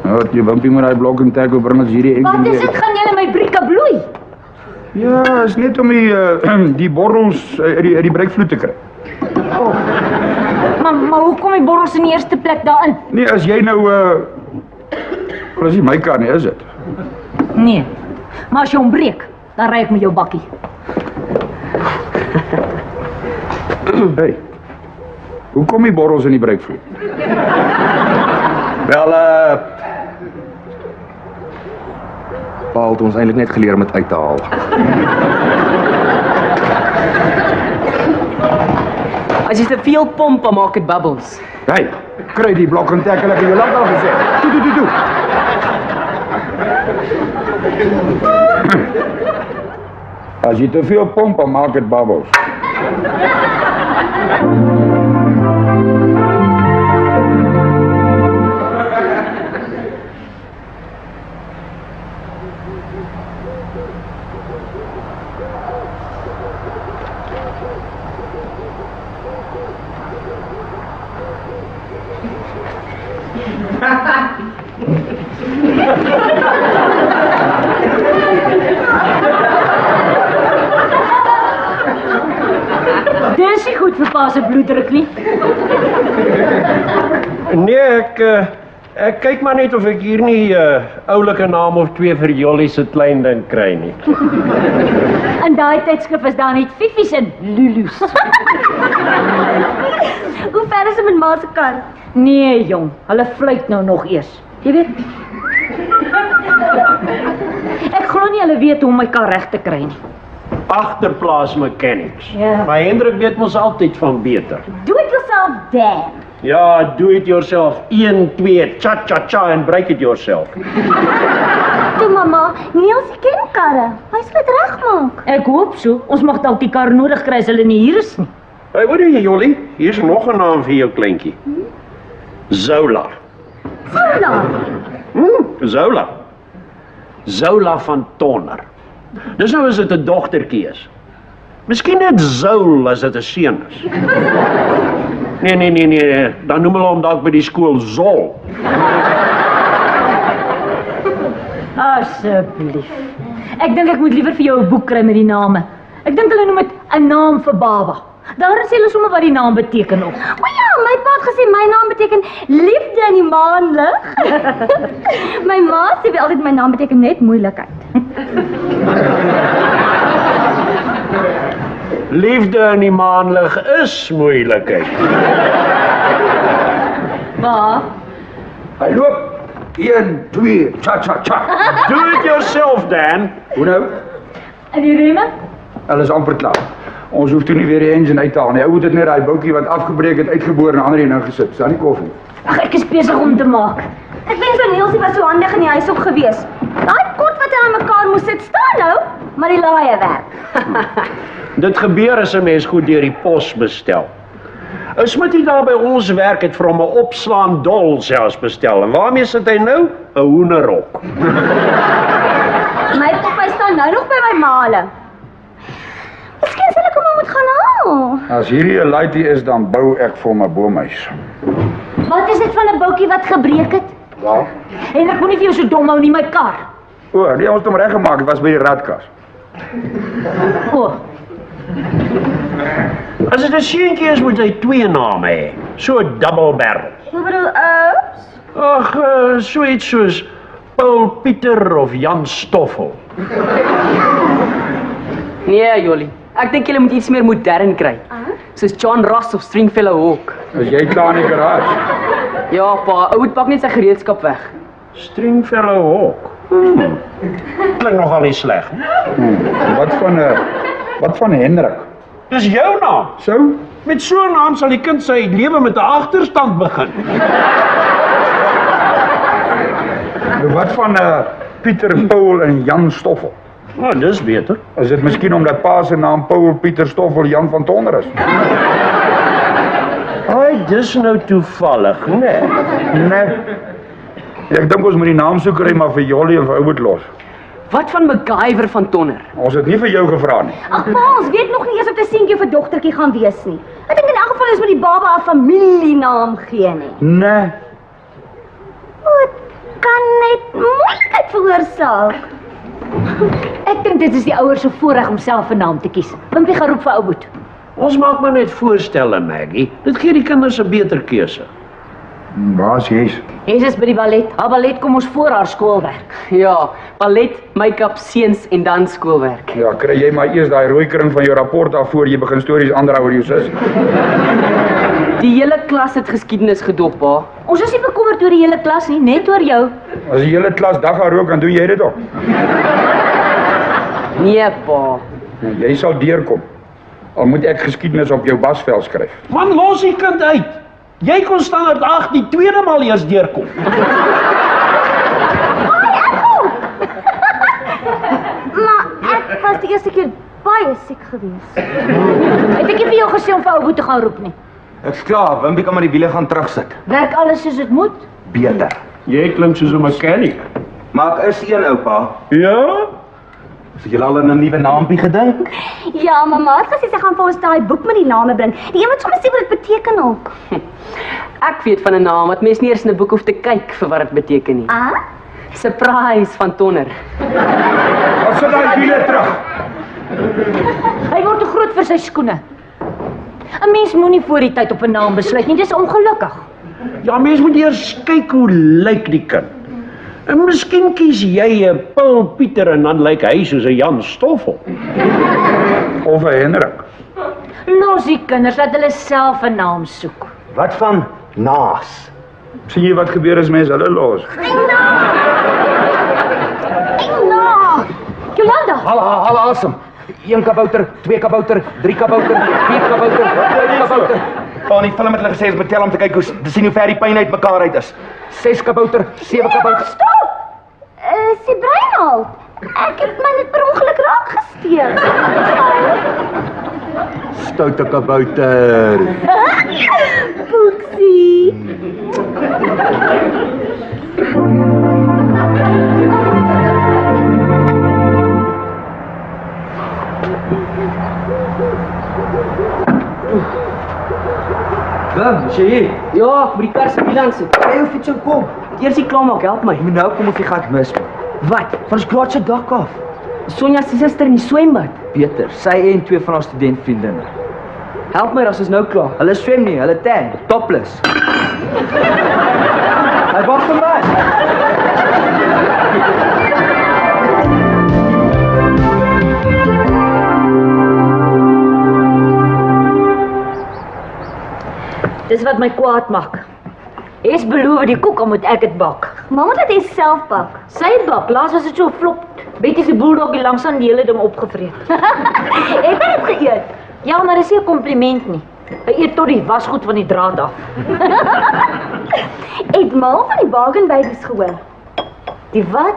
Nou, jy wimpie met daai blok en tackle bring ons hierdie Wat is dit? Gaan julle my brieke bloei? Ja, is net om die borrels uit die breekvloed te kry. Maar hoekom die borrels in die eerste plek daarin? Nee, as jy nou dis nie my kar nie, is dit? Nee. Maar as jy hom breek, dan ry ek met jou bakkie. Hey. Hoe kom die borrels in die breekvloed? Wel, pa het ons eintlik net geleer om dit uit te haal. As jy te veel pomp, dan maak dit bubbles. Hey, kry die blok en tackle, ek het jou lank al gesê. Toe. As jy te veel pomp, dan maak dit bubbles. Dis nie goed vir pa se bloeddruk nie. Nee, ek kyk maar net of ek hier nie oulike naam of 2 vir Jolly se klein ding kry nie. In daai tydskrif is daar net Fifies en Lulu's. Hoe ver is dit met ma se kar? Nee, jong, hulle fluit nou nog eers. Jy weet. Ek glo nie hulle weet hoe om my kar reg te kry nie. Agterplaas mechanics. Ja. Maar Hendrik weet mos altyd van beter. Do it yourself, Dan. Ja, do it yourself. 1, 2, cha and break it yourself. Toe mamma, Niels ken karre. Hy sal dit regmaak. Ek hoop so. Ons mag dalk die kar nodig kry as hulle nie hier is nie. Hey, wat doen jy, Jolly? Hier's nog 'n naam vir jou kleintjie. Zola. Zola. Zola van Tonner. Dis nou as dit 'n dogtertjie is. Miskien net Zoul as dit 'n seun is. Nee. Dan noem hulle hom dalk by die skool Zol. Asseblief. Ek dink ek moet liewer vir jou 'n boek kry met die name. Ek dink hulle noem dit 'n naam vir baba. Daar sê hulle sommer wat die naam beteken op. O ja, my pa het gesê my naam beteken liefde in die maanlig. My ma sê wel altyd my naam beteken net moeilikheid. Liefde in die maanlig is moeilikheid. Pa, Hy loop. 1, 2, cha. Do it yourself, Dan. Hoe nou? en die remme? Hulle is amper klaar. Ons hoef toe nie weer die engine uit te haal nie. Ou het dit net daai boutjie wat afgebreek het uitgeboor en ander een ingesit. Staan nie koffie. Ag, ek is besig om te maak. Ek wens ou Nielsie was so handig in die huis ook gewees. Daai kot wat hy aan mekaar moes sit staan nou, maar die laaie werk. Dit gebeur as 'n mens goed deur die pos bestel. 'n Smitty daar by ons werk het vir hom 'n opslaan dol selfs bestel. En waarmee sit hy nou? 'n hoenderhok. My pappa staan nou nog by my maale. Miskien sal ek hom moet gaan haal. As hierdie 'n laaitjie is, dan bou ek vir my boomhuis. Wat is dit van 'n boutjie wat gebreek het? Ja. En ek moenie vir jou so dom hou nie, my kar. O, nee, ons het hom reggemaak. Dit was by die radkas. O, As dit 'n seentjie is, moet hy 2 name hê. So 'n double barrel. Hoe bedoel oups? Ag, so iets soos Paul Pieter of Jan Stoffel. Nee, Jolly. Ek dink julle moet iets meer modern kry. Soos John Ross of Stringfellow Hawk. Is jy klaar in die garage? Ja, pa, ou moet pak net sy gereedskap weg. Stringfellow Hawk. Klink nogal nie sleg nie. Wat van Hendrik? Dis jou naam. So? Met so 'n naam sal die kind sy lewe met 'n agterstand begin. Wat van Pieter, Paul en Jan Stoffel? Nou, dis beter. Is dit miskien omdat pa se naam Paul, Pieter, Stoffel, Jan van Tonder is? Ai, dis nou toevallig, né? Nee. Ek dink ons moet die naam soek kry maar vir Jolly en vir Oud los. Wat van MacGyver van Tonner? Ons het nie vir jou gevra nie. Ag pa, ons weet nog nie eens of dit 'n seentjie of 'n dogtertjie gaan wees nie. Ek dink in elk geval is moet die baba 'n familienaam gee nie. Nee. Wat kan net moeilikheid veroorsaak? ek dink dit is die ouers se voorreg om self 'n naam te kies. Wimpie gaan roep vir ou Boet. Ons maak maar net voorstelle, Maggie. Dit gee die kinders 'n beter keuse. Waar's jy's? Jesus by die ballet. Haar ballet kom ons voor haar skoolwerk. Ja, ballet, make-up, seuns en dan skoolwerk. Ja, kry jy maar eers daai rooi kring van jou rapport af voor jy begin stories aandraai oor jou sus. Die hele klas het geskiedenis gedop, pa. Ons is nie bekommerd oor die hele klas nie, net oor jou. As die hele klas dag gaan rook, dan doen jy dit ook. Nee, pa. Nou, jy sal deurkom. Al moet ek geskiedenis op jou basvel skryf. Man, los die kind uit. Jy kon standaard 8 die tweede maal eers deurkom. Maar ek was die eerste keer baie siek geweest. Het ek nie vir jou gesê om vir ou Boet te gaan roep nie. Ek's klaar, Wimpie kan maar die wiele gaan terugsit. Werk alles soos dit moet. Beter. Jy klink soos 'n mechanic. Maar ek is een oupa. Ja? Het julle al aan 'n nuwe naampie gedink? Ja, mamma het gesê sy gaan vir ons daai boek met die name bring. Die een wat sommer sê wat dit beteken ook. Ek weet van 'n naam wat mens nie eers in 'n boek hoef te kyk vir wat dit beteken nie. Ah? Surprise van Tonner. Wat sit daai wiele terug? Hy word te groot vir sy skoene. 'n Mens moenie voor die tyd op 'n naam besluit nie, dis ongelukkig. Ja, mens moet eers kyk hoe lyk die kind. En miskien kies jy 'n Paul Pieter en dan lyk hy soos 'n Jan Stoffel. Of 'n Hendrik? Los die kinders, laat hulle self 'n naam soek. Wat van Naas? Sien jy wat gebeur as mense hulle los? Jolanda, Haal asem. 1 kabouter, 2 kabouter, 3 kabouter, 4 kabouter, 5 kabouter. Van die film het hulle gesê ons moet tel om te kyk hoe sien hoe ver die pyn uit mekaar uit is. 6 kabouter, 7 kabouter. Stop! Sy Breinald. Ek het my net per ongeluk raak gesteel. Stoute kabouter. Boeksie. Wim, is jy hier? Ja, ek moet die kar se wiel aan sit. Hey, jou fiets en kom. Eers die klaar maak, help my. Jy moet nou kom of jy gaan mis. Wat? Van ons klaar se dak af. Sonja se suster in die swembad. Peter, sy en 2 van haar studentvriendinne. Help my, as is nou klaar. Hulle swem nie, hulle tan, topless. Hy wag vir my. Dis wat my kwaad maak. Is beloof die koek, dan moet ek dit bak. Mamma het dit self bak. Sy bak, laas was dit so vlot. Betty se boeldoggie langs aan die hele ding opgevreet. Het hy dit geëet? Ja, maar dis nie 'n kompliment nie. Hy eet tot die wasgoed van die draad af. Het mal van die Bargain Babies gehoor? Die wat?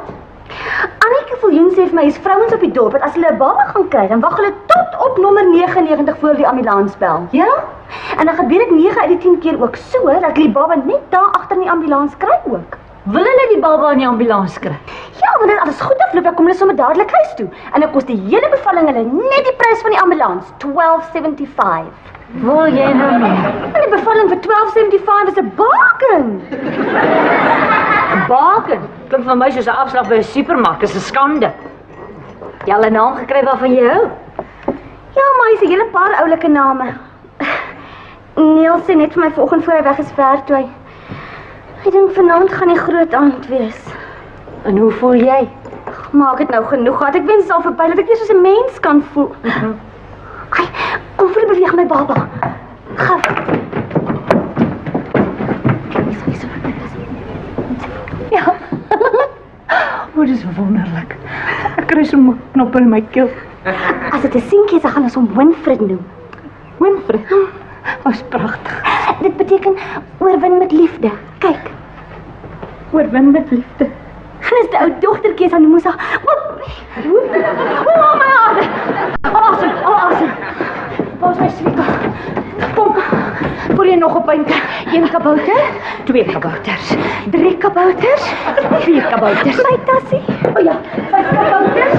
Anneke Viljoen sê vir my is vrouens op die dorp dat as hulle 'n baba gaan kry, dan wag hulle tot op nommer 99 voor die ambulans bel. Ja? En dan gebeur dit 9 uit die 10 keer ook so dat hulle die baba net daar agter in die ambulans kry ook. Wil hulle die baba in die ambulans kry? Ja, want as alles goed afloop, dan kom hulle sommer dadelik huis toe. En dan kos die hele bevalling hulle net die prys van die ambulans, $12.75. Wil jy nou meer? En die bevalling vir $12.75 is 'n bargain. 'n Bargain? Klink vir my soos 'n afslag by 'n supermark, dis 'n skande. Jy al 'n naam gekry waarvan jy hou? Ja, maar hy's 'n hele paar oulike name. Niels sê net vir my vanoggend voor hy weg is werk toe hy. Hy dink vanaand gaan die groot aand wees. En hoe voel jy? Maak dit nou genoeg gehad. Ek wens dit al verby dat ek weer soos 'n mens kan voel. Ai, kom voel beweeg my baba. Gou. Ja. O, dis wonderlik. Ek kry so 'n knop in my keel. As dit 'n seentjie is, dan gaan ons hom Winfred noem. Winfred? Was pragtig. Dit beteken oorwin met liefde. Kyk. Oorwin met liefde. En as die ou dogtertjie is, dan moes haar... O, my aarde! Asem. Waar is my sweetie? Kom, voel jy nog op pynke? 1 kabouter? 2 kabouters. 3 kabouters? 4 kabouters. My tassie? O ja, 5 kabouters?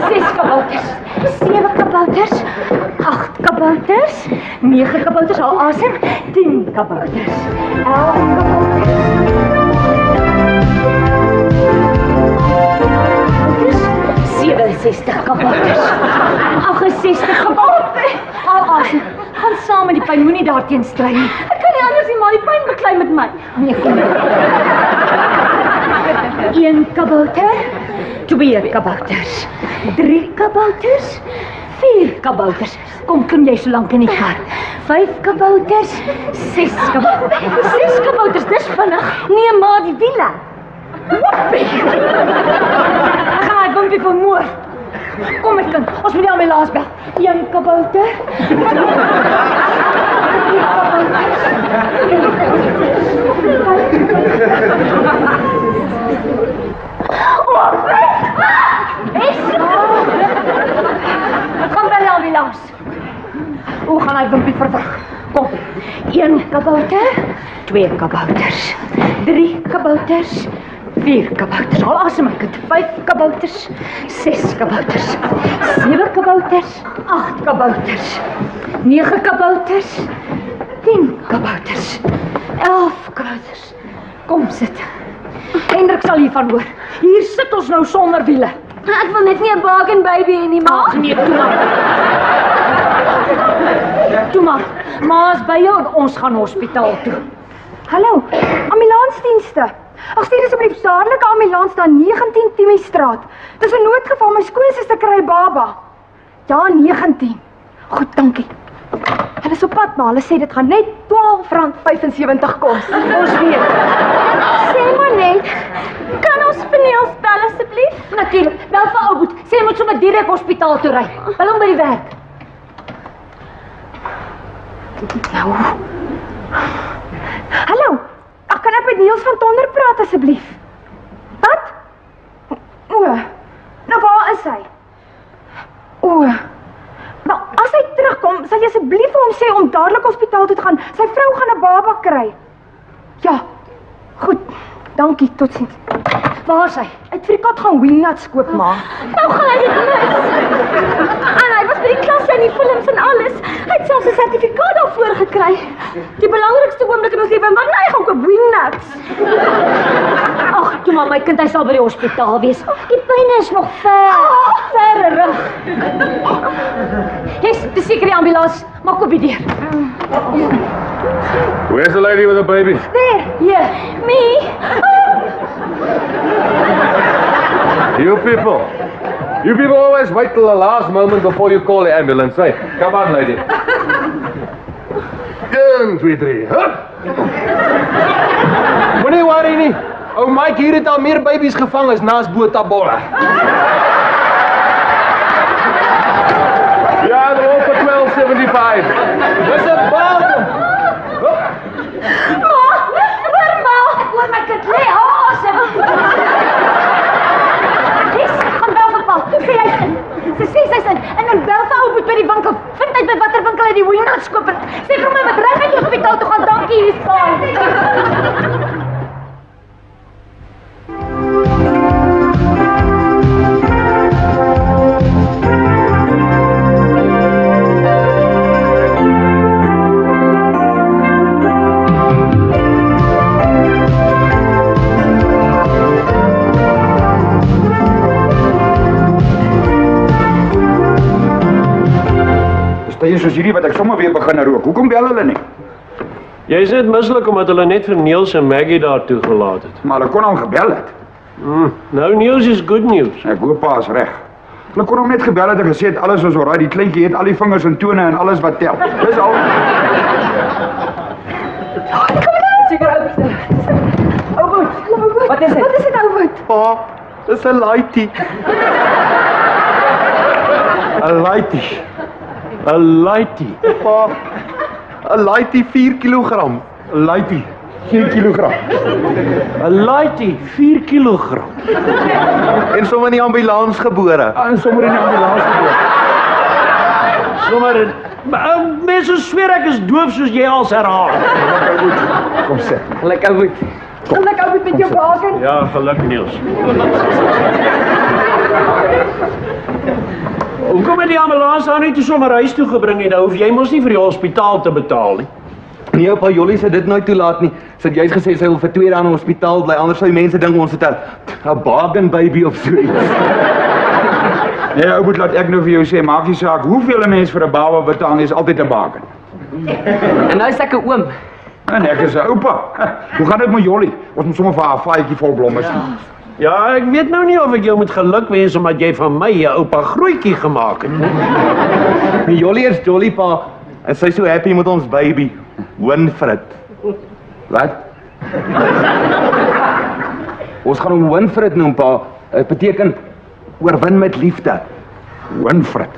6 kabouters? 7 kabouters? 8 kabouters? 9 kabouters, al asem. 10 kabouters? 11 kabouters? 67 kabouters. 68 kabouters. Al asem. Gaan saam met die pyn, moenie daarteen stry nie. Ek kan nie anders nie, maar die pyn beklei met my. Nee, kom. 1 kabouter, 2 kabouters, 3 kabouters, 4 kabouters. Kom, klim jy so lank in die kar. 5 kabouters, 6 kabouters. 6 kabouters, dis vinnig. Nee, maar die wiele. Woppie! Ek gaan hy wimpie vermoor. Kom my kind, ons moet die ambulans bel. 1 kabouter. 2 Kom by die ambulans. Hoe gaan hy wimpie verwag? Kom. 1 kabouter, 2 kabouters, 3 kabouters, 4 kabouters. Al asem my kind. 5 kabouters, 6 kabouters, 7 kabouters, 8 kabouters, 9 kabouters, 10 kabouters, 11 kabouters. Kom sit. Hendrik sal hiervan hoor. Hier sit ons nou sonder wiele. Ek wil net nie 'n Bargain Baby hê nie, ma. Ag nee, toe maar. Toe maar. Ma is by jou en ons gaan hospitaal toe. Hallo, ambulansdienste. Ag, stuur asseblief dadelike ambulans na 19 Timmiestraat. Dis 'n noodgeval, my skoonsister kry 'n baba. Ja, 19. Goed, dankie. Hulle is op pad, maar hulle sê dit gaan net R12.75 kos. Ons weet. Sê maar net, kan ons vir Niels bel asseblief? Natuurlik. Bel vir Ouboet. Sê hy moet sommer direk hospitaal toe ry. Bel hom by die werk. Nou. Hallo, ag, kan ek met Niels van Tonder praat asseblief? Wat? O, nou waar is hy? O, nou as hy terugkom, sal jy asseblief vir hom sê om dadelik hospitaal toe te gaan. Sy vrou gaan 'n baba kry. Ja, goed, dankie, totsiens. Waar is hy? Hy het vir die kat gaan wingnuts koop, ma. Nou gaan hy dit mis. En hy was by die klas en die films en alles. Hy het selfs 'n sertifikaat daarvoor gekry. Die belangrikste oomblik in ons lewe, maar hy gaan koop wingnuts. Ag, toe maar my kind, hy sal by die hospitaal wees. Die pyn is nog ver. verre rug. Yes, dis seker die ambulans. Maak oop die deur. Where's the lady with the baby? There, here. Me. You people always wait till the last moment before you call the ambulance. Hey, come on, lady. 1, 2, 3, hup! Moenie worry nie. Ou Mike hier het al meer babies gevang as naas Botabolle. Ja, they're all for 12.75. Dis 'n bal. Hoor my kind, lê asem. Dis, gaan bel vir pa. Sê hy's in. Sy sê sy's in. En dan bel vir ou by die winkel. Vind uit by watter winkel hy die wingnuts koop. Sê vir my wat reg uit die hospitaal toe gaan. Dankie, hier's pa. Tye soos hierdie wat ek sommer weer begin rook. Hoekom bel hulle nie? Jy is net mislik omdat hulle net vir Niels en Maggie daar toegelaat het. Maar hulle kon hom gebel het. Nou news is good news. Ek hoop pa is reg. Hulle kon hom net gebel het en gesê het alles is alright. Die kleintjie het al die vingers en tone en alles wat tel. Dis al. Seker Oud. Wat is dit? Wat is dit, Oud? Pa, dis 'n laitie. 'n laitie. 'n laitie. Pa, 'n laitie 4 kg. 'n laitie 4 kg. 'n laitie 4 kg. En sommer in die ambulans gebore. En sommer in die ambulans gebore. Sommer in mense sweer ek is doof soos jy als herhaal. Kom sê. Lekker goed. Geluk ou met jou baken. Ja, geluk Niels. Hoekom het die ambulans daar nie toe sommer huis toe gebring nie? Nou hoef jy mos nie vir die hospitaal te betaal nie. Nee, pa Jollie sê dit nooit toelaat nie. Sy het juist gesê sy wil vir 2 dae in die hospitaal bly, anders sou die mense dink ons het 'n bargain baby of so iets. Nee, ou moet laat ek nou vir jou sê, maak nie saak hoeveel 'n mens vir 'n baba betaal nie, is altyd 'n baken. En nou is ek 'n oom. En ek is 'n oupa. Hoe gaan dit met Jollie? Ons moet sommer vir haar 'n vaatjie vol blomme stuur. Ja, ek weet nou nie of ek jou moet geluk wens omdat jy van my 'n oupa grootjie gemaak het. Jollie is Jollie pa en sy is so happy met ons baby, Winfred. Wat? Ons gaan hom Winfred noem pa. Dit beteken oorwin met liefde. Winfred.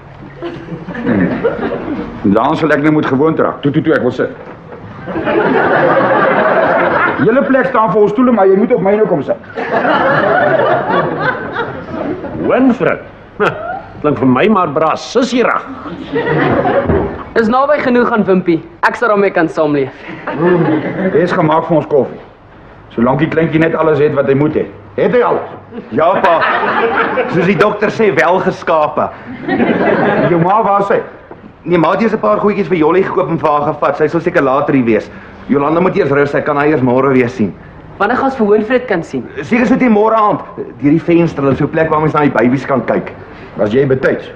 Dan sal ek nou moet gewoond raak. Toe, ek wil sit. Julle plek staan vir ons stoele, maar jy moet op myne kom sit. Winfred. Klink vir my maar bras, sissierig. Is naby genoeg aan Wimpie. Ek sal daarmee kan saamleef. Dis gemaak vir ons koffie. Solank die kleintjie net alles het wat hy moet hê. Het hy alles? Ja pa. Soos die dokter sê, wel geskape. Jou ma, waar is sy? Nee, ma het eers 'n paar goedjies vir Jollie gekoop en vir haar gevat. Sy sal seker later hier wees. Jolanda moet eers rus, sy kan haar eers môre weer sien. Wanneer gaan ons vir Winfred kan sien? Seker so teen môre aand, deur die venster, hulle so 'n plek waar mens na die babies kan kyk. Was jy betyds?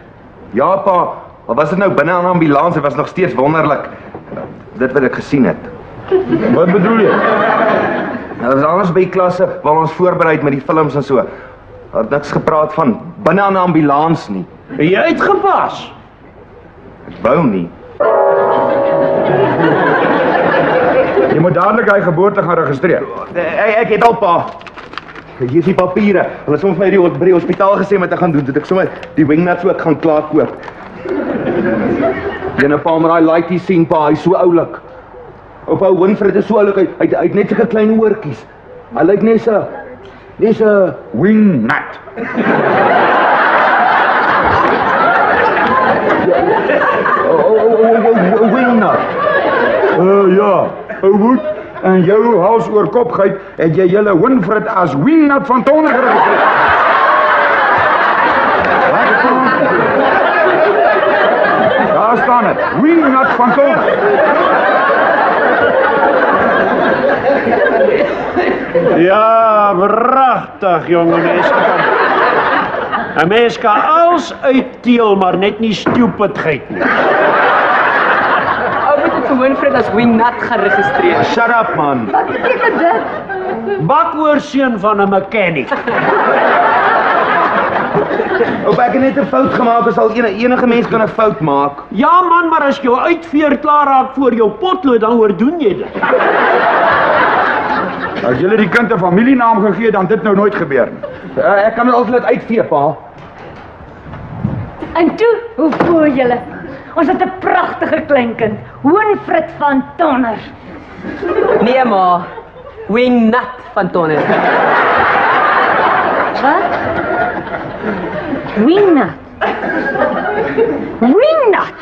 Ja pa, maar was dit nou binne aan 'n ambulans, dit was nog steeds wonderlik. Dit wat ek gesien het. Wat bedoel jy? Nou, dit was anders by die klasse waar ons voorberei het met die films en so. Daar het niks gepraat van binne aan 'n ambulans nie. En jy uitgepas. Ek wou nie. Jy moet dadelik hy geboorte gaan registreer. Ek het al pa. Hier is die papiere. Hulle het sommer vir my by die hospitaal gesê wat ek gaan doen. Dit ek sommer die wingnuts ook gaan klaar koop. Jene pa, maar daai laitie sien pa, hy's so oulik. Oupa Winfred is so oulik. Hy het net sulke klein oortjies. Hy lyk net 'n wingnut. Wingnut. Ja, ou moet en jou hals oor kop geit, het jy julle Winfred as wingnut van Tonder geregistreer. Daar staan dit, wingnut van Tonder. Ja, pragtig, jonge mens. 'n mens kan al Engels uitteel, maar net nie stupidheid nie. Ou moet dit vir Winfred as wingnut gaan registreer. Shut up, man. Wat beteken dit? Bakhoorseun van 'n mechanic. Oupa, ek het net 'n fout gemaak, as al enige mens kan 'n fout maak. Ja man, maar as jou uitveer klaar raak voor jou potlood, dan oordoen jy dit. As julle die kind 'n familienaam gegee, dan dit nou nooit gebeur nie. Ek kan dit altyd laat uitvee, pa. En toe, hoe voel julle? Ons het 'n pragtige kleinkind, Winfred van Tonner. Nee ma, wingnut van Tonner. Wat? Wingnut. Wingnut.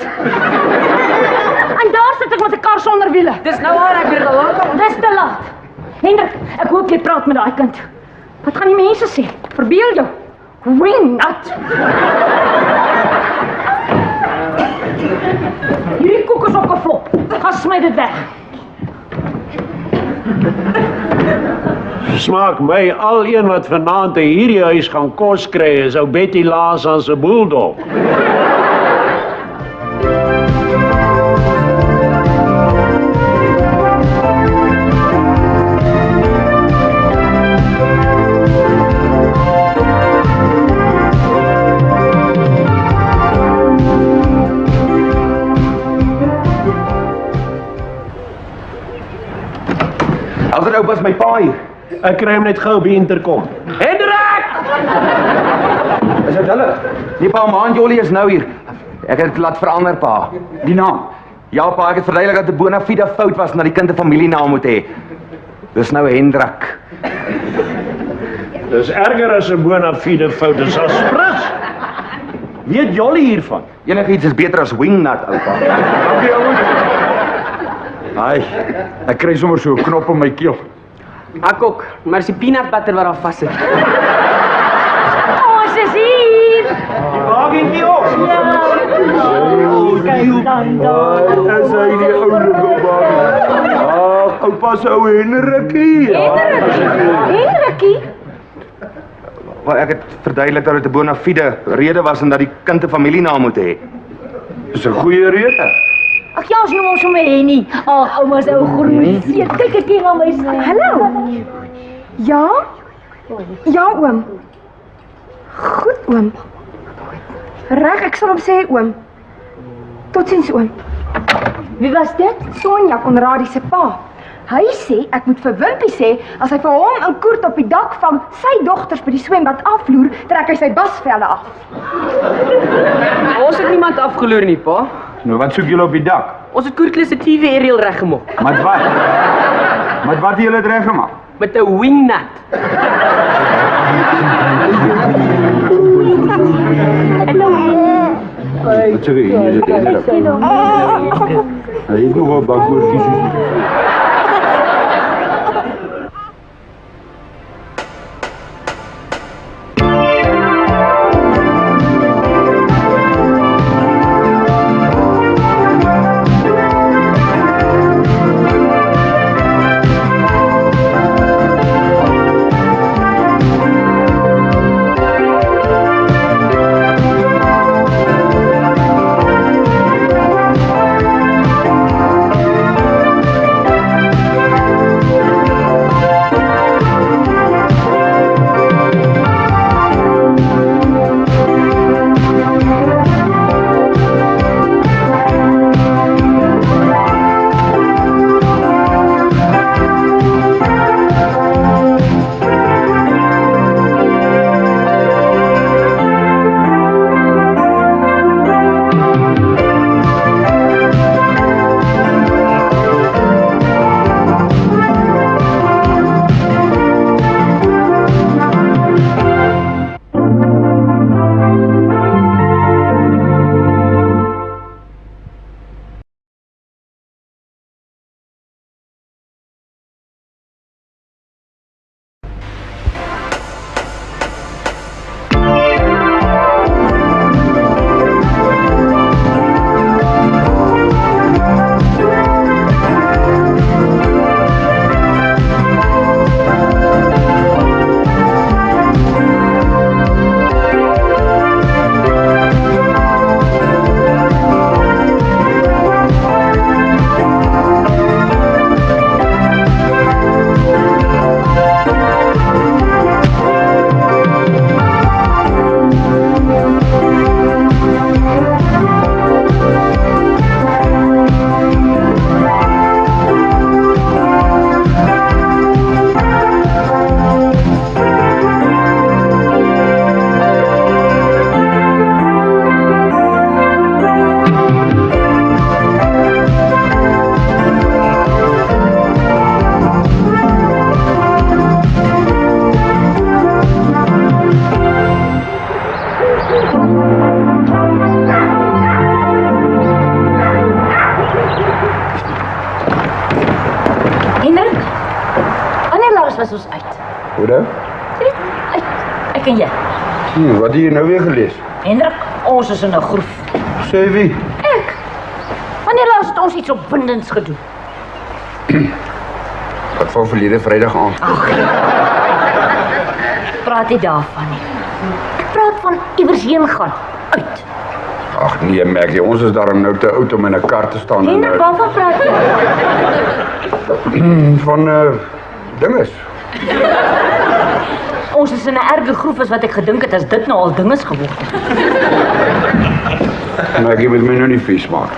En daar sit ek met 'n kar sonder wiele. Dis nou waar ek weer al lank. Dis te laat. Hendrik, ek hoop jy praat met daai kind. Wat gaan die mense sê? Verbeel jou. Wingnut. Hierdie koek is opgevlop. Gaan smy dit weg. Smaak my, al een wat vanaand in hierdie huis gaan kos kry, is ou Betty Laza se bulldog. Alfred, oupa, is my pa hier. Ek kry hom net gou op die interkom. Hendrik! Is dit hulle? Nee, pa, ma en Jolly is nou hier. Ek het dit laat verander, pa. Die naam. Ja, pa, ek het verduidelik dat 'n bona fide fout was, dat die kind 'n familienaam moet hê. Dis nou Hendrik. Dis erger as 'n bona fide fout, dis aspres. Weet Jolly hiervan? Enigiets is beter as wingnut, oupa. Dankie, ouens. Ai, ek kry sommer so 'n knop in my keel. Ek ook, maar is die peanut butter wat daar vas sit. Ons is hier. Die wagentjie op. Kyk dan daar. Dis hy die oulike baby. Ag, oupa se ou Henrikie. Hendrikie. Maar ek het verduidelik dat dit 'n bona fide rede was en dat die kind 'n familienaam moet hê. Dis 'n goeie rede. Ag ja, ons noem ons sommer Henny. Ag, ouma se ou groen seun. Kyk ek hier na my sy. Hallo. Ja? Ja, oom. Goed, oom. Reg, ek sal hom sê, oom. Totsiens, oom. Wie was dit? Sonja, Konradie se pa. Hy sê ek moet vir Wimpie sê as hy vir hom 'n koert op die dak vang, sy dogters by die swembad afloer, trek hy sy basvelle af. Ons het niemand afgeloer nie, pa. Nou wat soek julle op die dak? Ons het Koertlis se TV aerial reggemaak. Met wat? Met wat het julle dit reggemaak? Met 'n wingnut. Wat sê jy? Jy het dit. Hy het nog 'n bakkoortjie. pas was ons uit. Hoe dan? Ek en jy. Wat het jy nou weer gelees? Hendrik, ons is in 'n groef. Sê wie? Wanneer laas het ons iets opwindends gedoen? Wat van verlede Vrydag aan? Praat nie daarvan nie. Ek praat van iewers heen gaan. Uit. Ag nee, Maggie, ons is daarom nou te oud om in 'n kar te staan Hendrik, waarvan praat jy? van dinges. Ons is in 'n erge groef as wat ek gedink het as dit nou al dinges geword het. Maggie, moet my nou nie vies maak.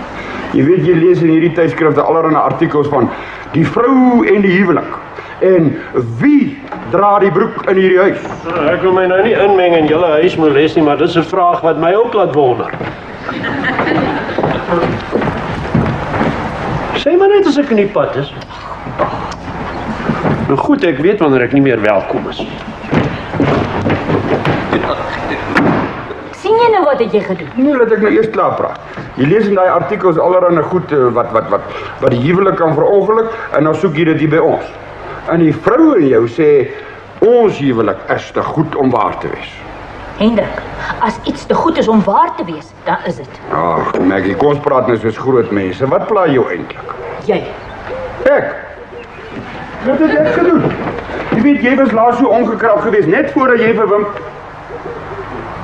Jy weet, jy lees in hierdie tydskrifte allerlei artikels van die vrou en die huwelik. En wie dra die broek in hierdie huis? Ek wil my nou nie inmeng in julle huismoles nie, maar dis 'n vraag wat my ook laat wonder. Sê maar net as ek in die pad is. Nou goed, ek weet wanneer ek nie meer welkom is. Sien jy nou wat het jy gedoen? Nee, laat ek nou eers klaar praat. Jy lees in daai artikels allerlei goed wat die huwelik kan verongeluk en dan soek jy dit hier by ons. En die vrou in jou sê ons huwelik is te goed om waar te wees. Hendrik, as iets te goed is om waar te wees, dan is dit. Ag, Maggie, kom ons praat nou soos groot mense. Wat pla jou eintlik? Jy. Ek. Wat het ek gedoen? Jy weet, jy was laas so ongekrap geweest net voordat jy vir Wim.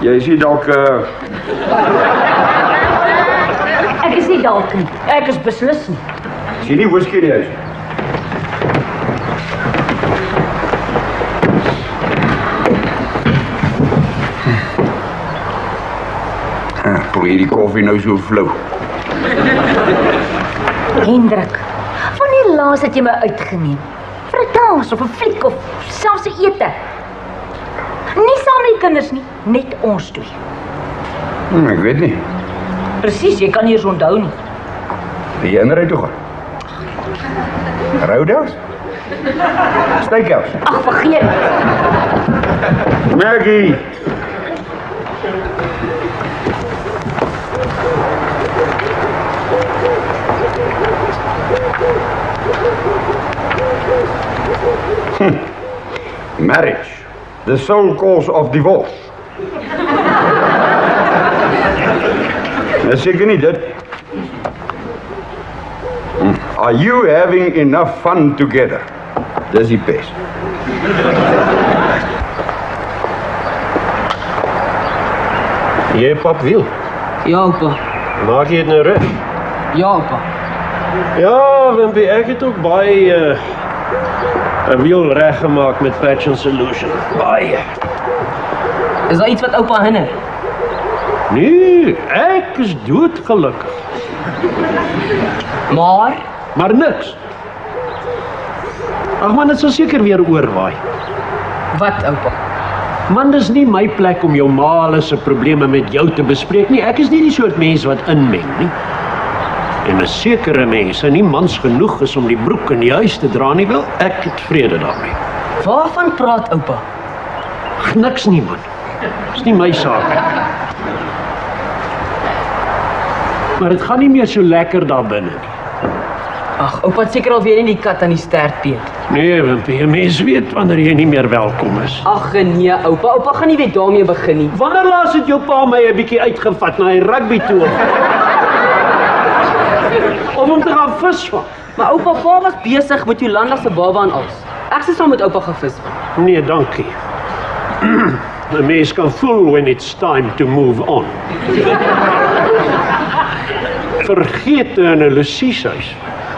Jy is nie dalk Ek is nie dalk nie. Ek is beslis nie. Is jy nie whisky in die huis? Probeer die koffie nou so flou. Hendrik, wanneer laas het jy my uitgeneem? Vir 'n dans of 'n fliek of selfs 'n ete? Nie saam met die kinders nie, net ons twee. Ek weet nie. Presies, jy kan nie eens onthou nie. Die inry toe gaan. Roudels? Steakhouse. Ag, vergeet. Maggie. Marriage, the sole cause of divorce. Seker nie dit. Are you having enough fun together? Dis die pes. Jy pap wiel. Ja, oupa. Maak jy dit nou reg? Ja, oupa. Ja, Wimpie, ek het ook baie 'n wiel reggemaak met Fashion Solution. Baie. Is daar iets wat oupa hinder? Nee, ek is doodgelukkig. Maar niks. Ag man, dit sal seker weer oorwaai. Wat, oupa? Man, dis nie my plek om jou ma se probleme met jou te bespreek nie. Ek is nie die soort mens wat inmeng nie. En 'n sekere mense nie mans genoeg is om die broek in die huis te dra nie, wel, ek het vrede daarmee. Waarvan praat oupa? Ag, niks nie, man. Dis nie my saak nie. Maar dit gaan nie meer so lekker daar binne nie. Ag, oupa het seker al weer nie die kat aan die stert peet. Nee, Wimpie, 'n mens weet wanneer jy nie meer welkom is. Ag nee, oupa. Oupa gaan nie weer daarmee begin nie. Wanneer laas het jou pa my 'n bietjie uitgevat na die rugby toe? Om te gaan visvang. Maar oupa, pa was besig met Jolanda se baba en alles. Ek sê saam met oupa gevis. Nee, dankie. 'n Mens kan voel when it's time to move on. Vergete in 'n losieshuis.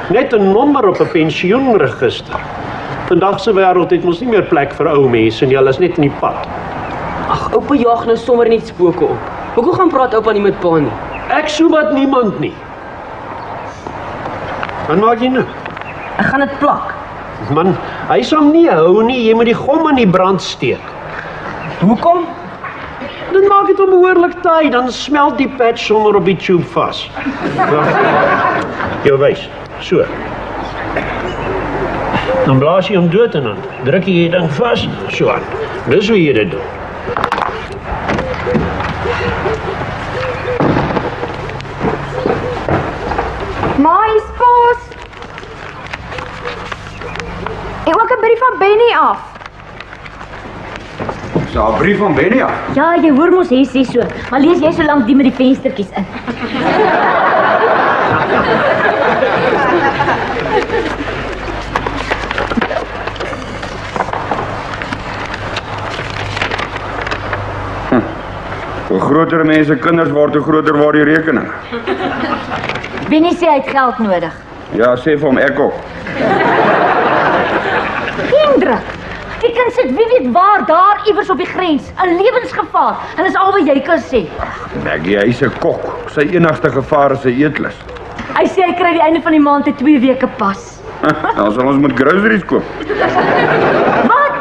Net 'n nommer op 'n pensioenregister. Vandag se wêreld het mos nie meer plek vir ou mense nie, hulle is net in die pad. Ag, oupa jaag nou sommer net spooke op. Hoekom gaan praat oupa nie met pa nie? Ek sou wat niemand nie. Wat maak jy nou? Ek gaan dit plak. Man, hy sal nie hou nie, jy moet die gom in die brand steek. Hoekom? Dan maak dit hom behoorlik taai, dan smelt die patch sommer op die tube vas. Jou wys, so. Dan blaas jy hom dood en dan druk jy die ding vas, so aan. Dis hoe jy dit doen. Ma, hier's kos. En ook 'n brief van Benny af. Dis 'n brief van Benny af. Ja, jy hoor mos hy sê so, maar lees jy so lank die met die venstertjies in. Hoe groter mense kinders word, hoe groter word die rekening. Benny sê hy het geld nodig. Ja, sê vir hom ek ook. Hendrik, die kind sit wie weet waar, daar iewers op die grens, 'n lewensgevaar, en dis al wat jy kan sê. Maggie, hy's 'n kok. Sy enigste gevaar is sy eetlus. Hy sê hy kry die einde van die maand 'n 2 weke pas. Dan sal ons moet groceries koop. Wat?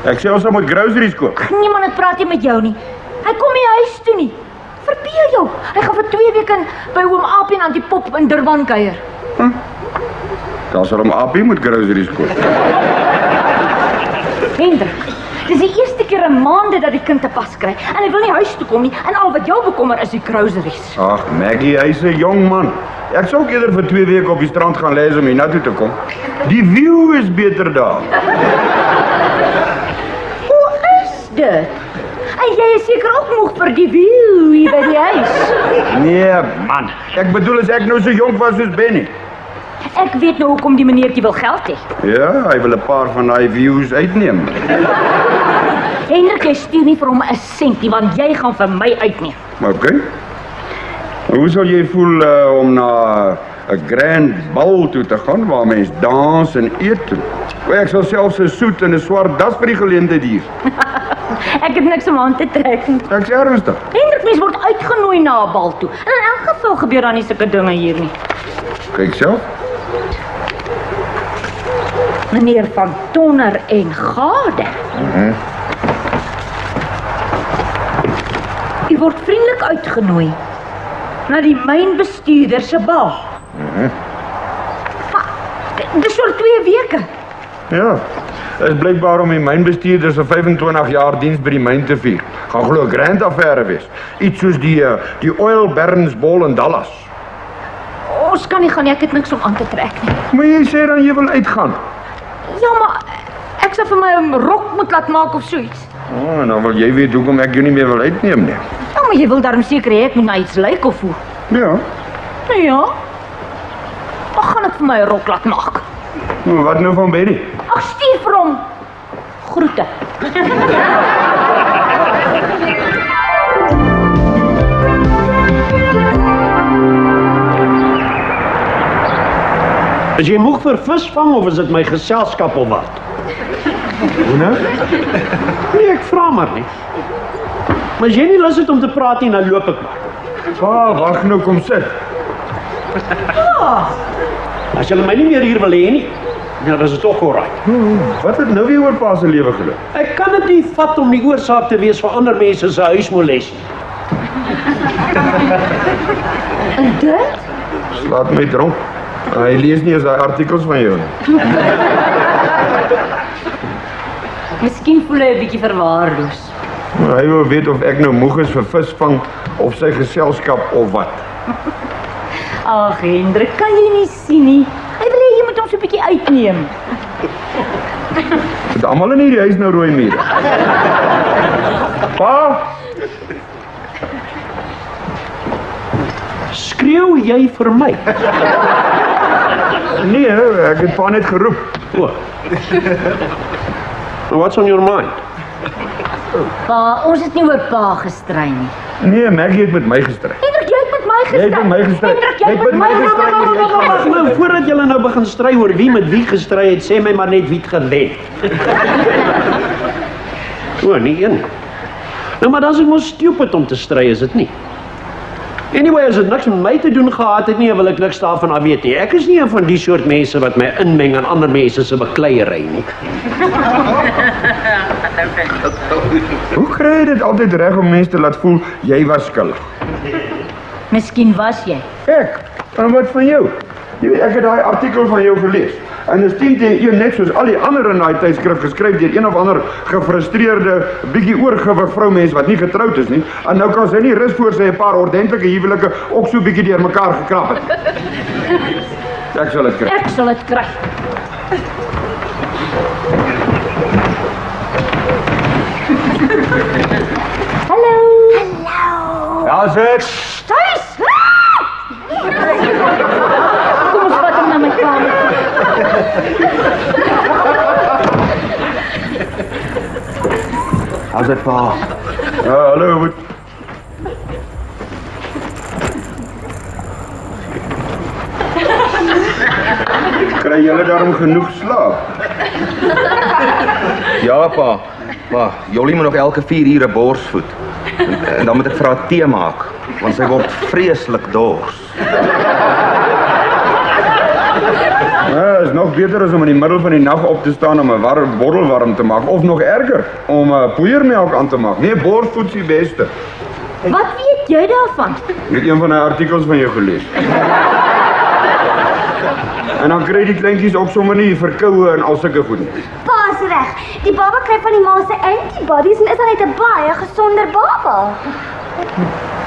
Ek sê ons moet groceries koop. Niemand het praat nie met jou nie. Hy kom nie huis toe nie. Verbeel jou, hy gaan vir 2 weke by oom Aapie en Auntie Pop in Durban kuier. Dan sal hom Appie moet groceries koop. Hendrik, dis die eerste keer in maande dat die kind 'n pas kry en hy wil nie huis toe kom nie en al wat jou bekommer is die groceries. Ag, Maggie, hy's 'n jong man. Ek sou ook eerder vir 2 weke op die strand gaan lê om hiernatoe te kom. Die view is beter daar. Hoe is dit? En jy is seker ook moeg vir die view hier by die huis. Nee, man. Ek bedoel as ek nou so jonk was soos Benny. Ek weet nou hoekom die meneertjie wil geld hê. Ja, hy wil 'n paar van daai views uitneem. Hendrik, jy stuur nie vir hom 'n sentie want jy gaan vir my uitneem. OK. Hoe sal jy voel om na 'n grand bal toe te gaan waar mense dans en eet? Ek sal selfs 'n soet en 'n swart das vir die geleentheid hier. Ek het niks om aan te trek nie. Ek's ernstig. Hendrik, mens word uitgenooi na 'n bal toe. En in elk geval gebeur dan nie sulke dinge hier nie. Kyk self. Meneer van Tonner en Gade. U word vriendelik uitgenooi na die mynbestuurder se bal. Maar dis oor 2 weke. Ja. Dit is blykbaar om die mynbestuurder se 25 jaar diens by die myn te vier. Gaan glo 'n grand affære wees. Iets soos die Oil Barons Ball in Dallas. Ons kan nie gaan nie, ek het niks om aan te trek nie. Maar jy sê dan jy wil uitgaan. Ja, maar ek sal vir my 'n rok moet laat maak of so iets. Oh, en dan wil jy weet hoekom ek jou nie meer wil uitneem nie. Ja, maar jy wil daarom seker hê ek moet na iets lyk of hoe? Ja. Ja. Dan gaan ek vir my 'n rok laat maak. Nou, wat nou van Benny? Ag, stuur vir hom. Groete. Is jy moeg vir visvang of is dit my geselskap of wat? Hoe nou? Nee, ek vra maar nie. Maar as jy nie lus het om te praat nie, dan loop ek maar. Wag nou, kom sit. As julle my nie meer hier wil hê nie, dan is dit ook alright. Wat het nou weer oor pa se lewe geloop? Ek kan dit nie vat om die oorsaak te wees vir ander mense se huismoles nie. En dit? Slaat my dronk. Hy lees nie eens daai artikels van jou nie. Miskien voel hy 'n bietjie verwaarloos. Hy wil weet of ek nou moeg is vir visvang of sy geselskap of wat. Ag, Hendrik, kan jy nie sien nie? Hy wil hê jy moet hom so 'n bietjie uitneem. Het almal in hierdie huis nou rooi mure. Pa, Skreeu jy vir my? nee, ek het pa net geroep. O. What's on your mind? Pa, ons het nie oor pa gestry nie. Nee, Maggie het met my gestry. Hendrik, jy het met my Jy gestry. het met my gestry. Hendrik, jy het met my gestry. Wag nou, voordat julle nou begin stry oor wie met wie gestry het, sê my maar net wie het gewen. O, nie een. Nou, maar dan is dit mos stupid om te stry, is dit nie? Anyway, as dit niks met my te doen gehad het nie, wil ek niks daarvan af weet nie. Ek is nie een van die soort mense wat my inmeng aan ander mense se bekleierery nie. Hoe kry jy dit altyd reg om mense te laat voel jy was skuldig? Miskien was jy. Ek? En wat van jou? Jy weet, ek het daai artikel van jou gelees. En dit stem teen net soos al die ander in daai tydskrif geskryf deur een of ander gefrustreerde, bietjie oorgewig vroumens wat nie getroud is nie. En nou kan sy nie rus voor sy 'n paar ordentlike huwelike ook so bietjie deurmekaar gekrap het. Ek sal dit kry. Ek sal dit kry. Hallo. Ja, sit. Thuis! Kom ons vat hom na my kamer. How's dit, pa? Ja, hallo, wat? Kry julle daarom genoeg slaap? Ja, pa. Maar Jolly moet nog elke 4 ure borsvoed. En dan moet ek vir haar tee maak, want sy word vreeslik dors. Ja, is nog beter as om in die middel van die nag op te staan om 'n bottel warm te maak, of nog erger, om poeiermelk aan te maak. Nee, borsvoed is die beste. Wat weet jy daarvan? Ek het een van die artikels van jou gelees. En dan kry die kleintjies ook sommer nie verkoue en al sulke goed nie. Pa's reg. Die baba kry van die ma se antibodies en is dan net 'n baie gesonder baba.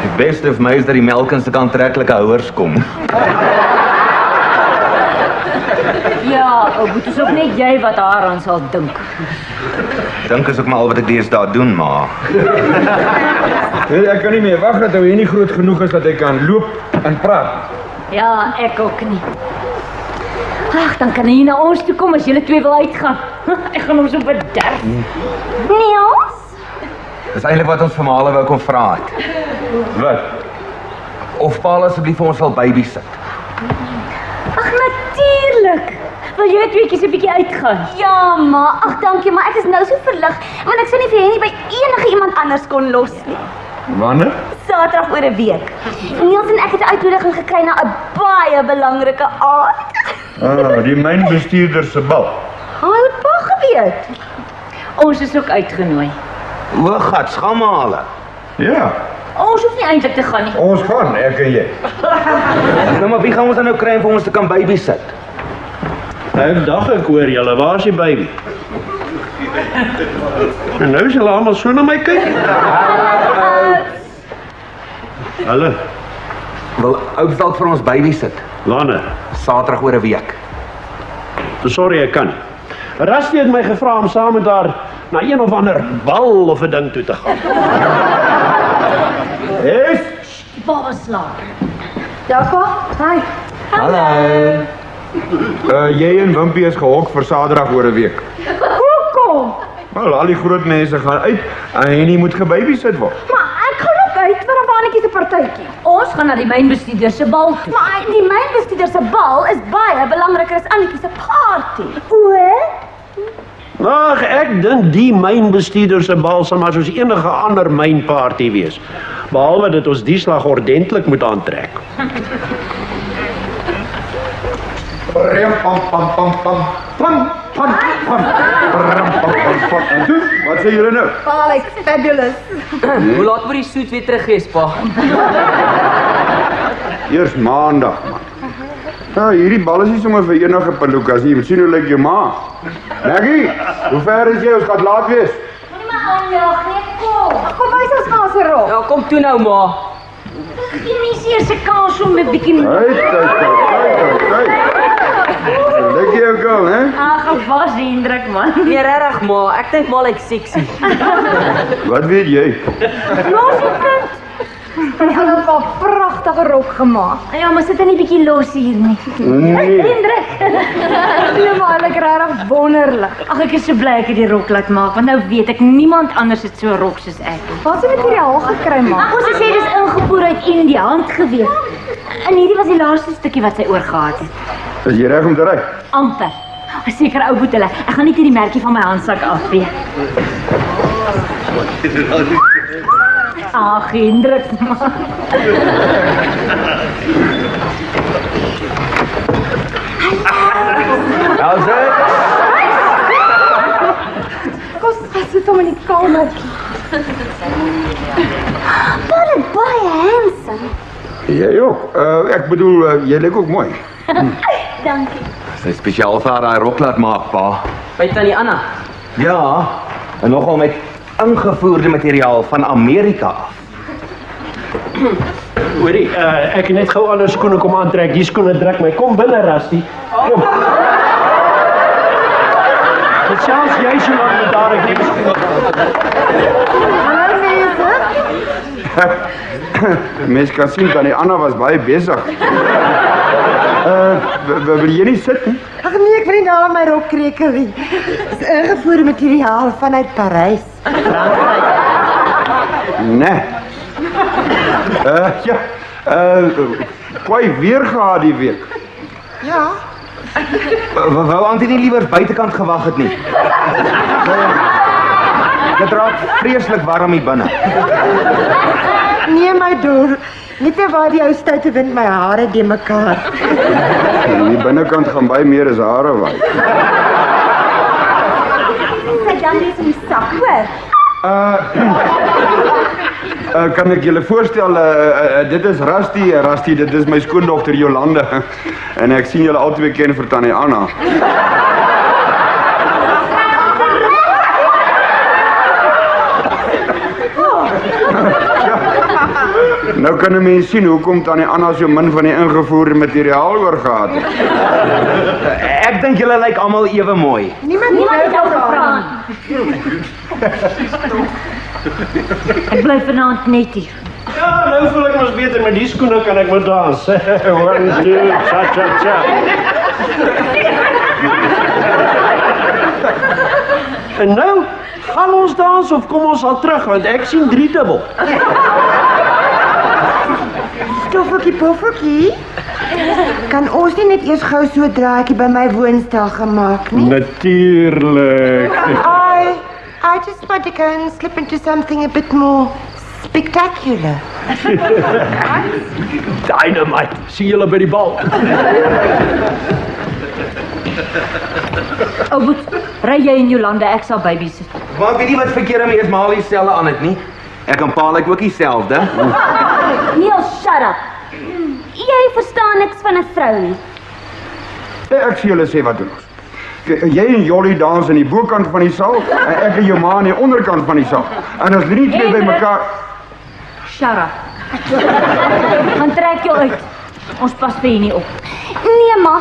Die beste vir my is dat die melk in sulke aantreklike houers kom. Ja, dit is ook net jy wat daaraan sal dink. Dink is ook maar al wat ek deesdae doen, ma. Nee, ek kan nie meer wag dat hy nie groot genoeg is dat hy kan loop en praat. Ja, ek ook nie. Ag, dan kan hy na ons toe kom as julle twee wil uitgaan. Ek gaan hom so bederf. Niels? Dis eintlik wat ons vir Male wou kom vra het. Wat? Of pa asseblief vir ons sal babysit. Ag, natuurlik. Wil jy tweeetjies 'n bietjie uitgaan? Ja, ma. Ag, dankie, maar ek is nou so verlig, want ek sou nie vir Henny by enige iemand anders kon los nie. Wanneer? Saterdag oor 'n week. Niels en ek het 'n uitnodiging gekry na 'n baie belangrike aand. Ah, die mynbestuurder se bal. Hoe het pa geweet? Ons is ook uitgenooi. O, gats, gaan Male. Ja, Ons hoef nie eintlik te gaan nie. ons gaan, ek en jy. Nou maar wie gaan ons dan nou kry om vir ons te kan babysit? Ek dag ek hoor julle, waar is die baby? En nou is julle almal so na my kyk. Hallo, Wil ouds dalk vir ons babysit? wanneer? Saterdag oor 'n week. Sorry, ek kan nie. Rusty het my gevra om saam met haar na een of ander bal of 'n ding toe te gaan. Is? Baba slaap. Ja, pa. Hi. Hallo. Jy en Wimpie is gehok vir Saterdag oor 'n week. Hoekom? Wel, al die groot mense gaan uit en Henny moet gebabysit word. Maar ek gaan ook uit vir 'n mannetjie se partytjie. Ons gaan na die mynbestuurder se bal toe. Maar die mynbestuurder se bal is baie belangriker as Annetjie se party. O? Ag, ek dink die mynbestuurder se bal sal maar soos enige ander mynparty wees. Behalwe dat ons die slag ordentlik moet aantrek. Pam pam pam pam pam pam pam pam. En toe, wat sê julle nou? Pa, like fabulous. Hoe laat moet die soet weer terug wees, pa? Eers maandag, man. Ja, hierdie bal is nie sommer vir enige pelukas nie. Jy moet sien hoe lyk jou ma. Maggie, hoe ver is jy? Ons gaan laat wees. Moenie maar aanjaag nie, kom. Kom wys ons gaan se rol. Ja, kom toe nou, ma. Die mense eers 'n kans om 'n bietjie Kyk. Lyk jy ook al, hè? Ag, was die indruk man. Nee, regtig, ma. Ek dink maar lyk sexy. Wat weet jy? Los die kind. Hy het 'n pragtige rok gemaak. Ja, maar sit hy nie bietjie los hier nie. Nee. Indruk. Hulle maar lyk regtig wonderlik. Ag, ek is so bly ek het die rok laat maak, want nou weet ek niemand anders het so 'n rok soos ek nie. Waar het jy materiaal gekry, ma? Ag, ons het sê dis ingevoer uit Indië, handgeweef. En hierdie was die laaste stukkie wat sy oorgehad het. Is jy reg om te ry? Amper. Seker ou boet hulle. Ek gaan net hierdie merkie van my handsak afvee. Ag, Hendrik. How's it? Kom, sit hom in die kamertjie. Wat 'n baie handsome. Jy ook. Ek bedoel, jy lyk ook mooi. Dankie. Sy spesiaal vir haar daai rok laat maak, pa. By tannie Anna. Ja, en nogal met ingevoerde materiaal van Amerika af. Hoorie, ek het net gou ander skoene kom aantrek. Die skoene druk my. Kom binne, Rusty. Kom. Dit selfs jy so lank met daar ek die skoene. Hallo mense. Mens kan sien, Tannie Anna was baie besig. Wil jy nie sit nie? Ag nee, ek wil nie daar my rokkrekel nie. Dis ingevoerde materiaal vanuit Parys. Nee. Ja. Kwai weer gehad die week. Ja. Wou Antie nie liewer buitekant gewag het nie? Dit raak vreeslik warm hier binne. Nee my dor. Net waar die ou stoute wind my hare de mekaar. Die binnekant gaan baie meer as hare waai. Sy dan is in die sak, hoor. Kan ek julle voorstel, dit is Rusty, dit is my skoondogter Jolande. En ek sien julle albei ken vir Tannie Anna. Nou kan 'n mens sien hoekom Tannie Anna so min van die ingevoerde materiaal oorgehad het. Ek dink julle lyk almal ewe mooi. Niemand het jou gevra. Ek bly vanaand net hier. Ja, nou voel ek mos beter met die skoene kan ek maar dans. 1, 2, cha. En nou, gaan ons dans of kom ons al terug want ek sien 3 dubbel. Stoffeltjie poffeltjie. Kan ons nie net eers gou so 'n draaitjie by my woonstel gemaak nie? Natuurlik. I just want to go and slip into something a bit more spectacular. Dynamite. Sien julle by die bal. Boet, ry jy in Jolande, ek sal babysit. Maar weet jy wat verkeer my eens maar dieselfde aan het nie? Ek en pa lyk ook dieselfde. Neil, shut up. Jy verstaan niks van 'n vrou nie. Ek sê julle sê wat doen ons. Jy en Jolly dans in die bokant van die saal en ek en jou ma aan die onderkant van die saal. En as die twee by mekaar... Shut up. Gaan trek jou uit. Ons pas vir jy nie op. Nee ma,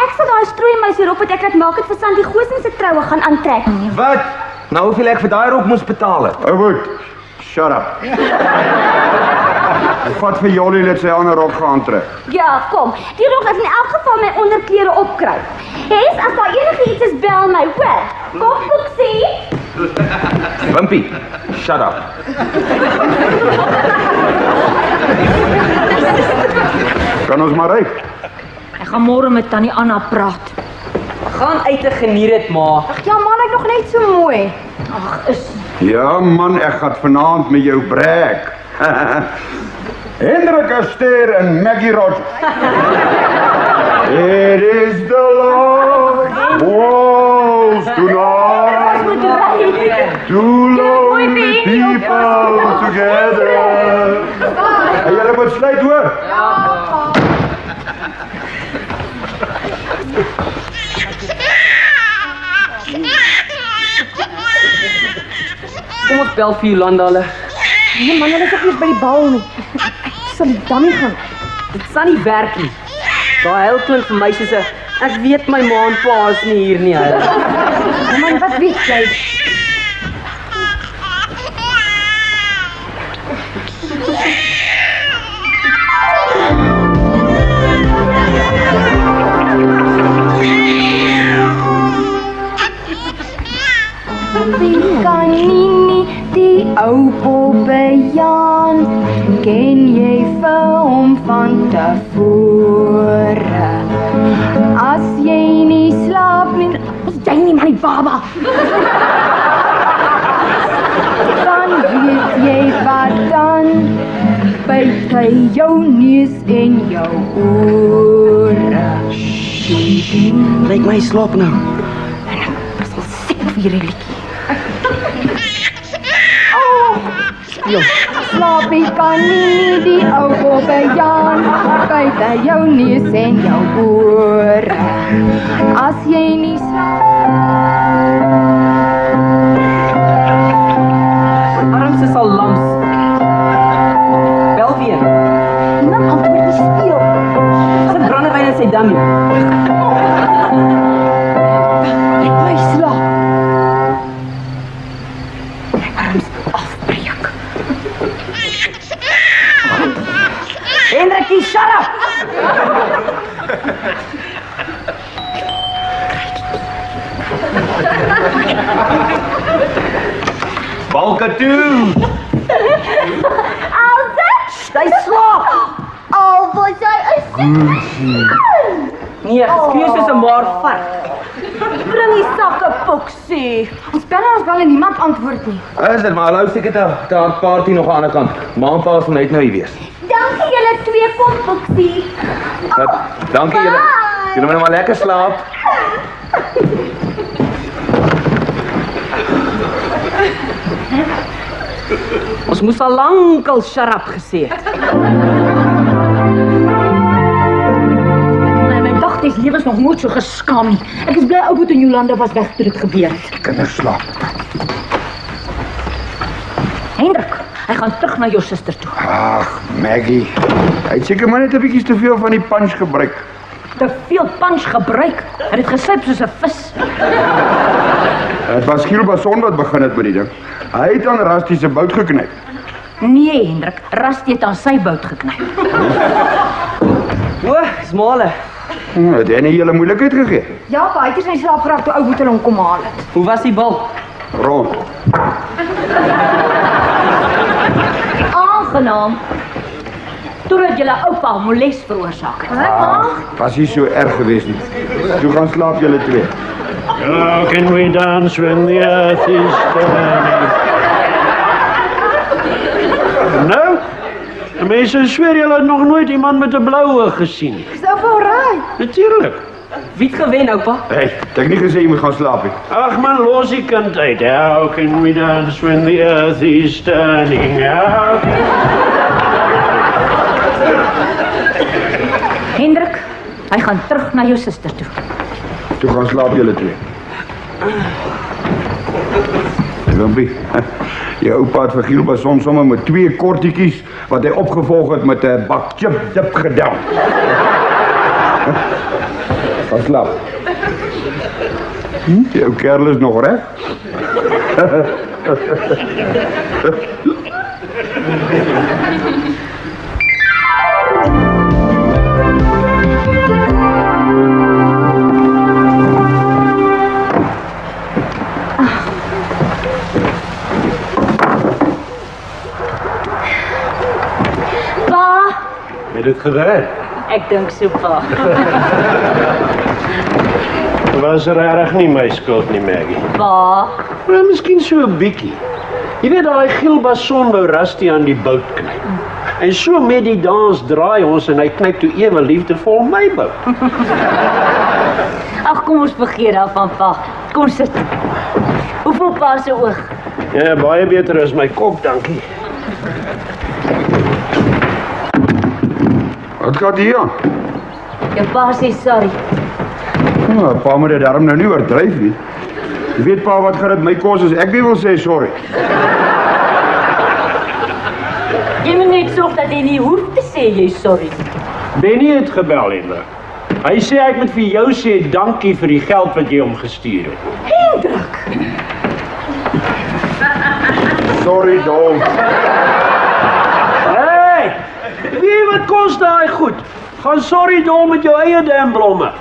ek sal daai strooimeisie rok wat ek laat maak het vir Sandy Goosen se troue gaan aantrek. Wat? Nou hoeveel ek vir daai rok moes betaal het? Goed, shut up. Vat vir Jolly net sy ander rok gaan trek. Ja, kom. Die rok is in elk geval my onderklere opkry. Hes, as daar enigiets is, bel my, hoor. Kom, Foxie. Wimpie, shut up. Kan ons maar ry? Ek gaan môre met Tannie Anna praat. Gaan uit en geniet dit, ma. Ag ja man, ek nog net so mooi. Ja man, ek gaan vanaand met jou brek. Hendrik Aster en Maggie Rogers. It is the Lord walls tonight. Two lonely people together. En julle moet sluit hoor. Kom ons bel vir Jolanda hulle. Nee man, hulle is ook nie by die bal nie. Ek sal die dummy gaan. Dit sal nie werk nie. Daai huil klink vir my soos 'n ek weet my ma en pa is nie hier nie. Hulle. Nee man, wat weet jy? Kan nie die ou Bobbejaan, ken jy vir hom van tevore? As jy nie slaap nie, Is jy nie my baba? dan weet jy wat dan, byt hy jou neus en jou ore. Lyk my slaap nou. Siek vir hierdie liedjie. Slaap nie kan nie die ou Bobbejaan, byt hy jou neus en jou ore. As jy nie My arms is al lams. Bel weer. dummy. My slaap. Hendrikie, shut up! Balke toe! Sy slaap! Was hy 'n Nee, geskreeu soos 'n maar vark. Bring die sakke, Foxie. Ons bel en ons bel en niemand antwoord nie. Is dit maar, hou seker daar party nog aan die ander kant. Ma en pa sal net nou hier wees. Dankie julle twee, kom, Foxie. Dankie julle. Julle moet nou maar lekker slaap. Ons moes al lankal shut up gesê het. My dagtes lewe is nog nooit so geskaam nie. Ek is bly Ouboet en Jolanda was weg toe dit gebeur het. Die kinders slaap. Hendrik, hy gaan terug na jou suster toe. Ag, Maggie. Hy het seker maar net 'n bietjie te veel van die punch gebruik. Te veel punch gebruik. Hy het gesuip soos 'n vis. Dit was Gielbason wat begin het met die ding. Hy het aan Rusty se bout geknyp. Nee, Hendrik, Rusty het aan sy bout geknyp. O, smale. Het hy nie hele moeilikheid gegee? Ja, pa, hy het sy slaap geraak toe Ouboet hom kom haal het. Hoe was die bal? Rond. Aangenaam. Totdat julle oupa moles veroorsaak het. Was nie so erg geweest nie. Toe gaan slaap julle twee. How can we dance when the earth is turning? Nou, die mense sweer julle het nog nooit iemand met 'n blou oog gesien nie. Is oupa alright? Natuurlik. Wie het gewen, oupa? Hey, ek het nie gesê jy moet gaan slaap nie. Ag man, los die kind uit. How can we dance when the earth is turning? How can... Hendrik, hy gaan terug na jou suster toe. Toe gaan slaap julle twee. Wimpie, jou oupa het vir Gielbason sommer met 2 kortetjies wat hy opgevolg het met 'n bak chip-dip gedel. Gaan slaap. Jou kerel is nog reg? Het dit gewerk? Ek dink so, pa. Was regtig nie my skuld nie, Maggie. Pa, Maar miskien so 'n bietjie. Jy weet daai Gielbason wou Rusty aan die bout knyp. En so met die dans draai ons en hy knyp toe ewe liefdevol my bout. ag kom ons vergeet daarvan, pa. Kom sit. Hoe voel pa se oog? Ja, baie beter as my kop, dankie. Wat gaan hier aan? Jou pa sê sorry. Nou, pa moet dit darm nou nie oordryf nie. Jy weet pa wat gaan dit my kos as ek nie wil sê sorry. Jy moet net sorg dat jy nie hoef te sê jy sorry. Benny het gebel, Hendrik. Hy sê ek moet vir jou sê dankie vir die geld wat jy hom gestuur het. Hendrik! Sorry, Dol. Hey! Wie wat kos daai goed? Gaan sorry dol met jou eie damblomme.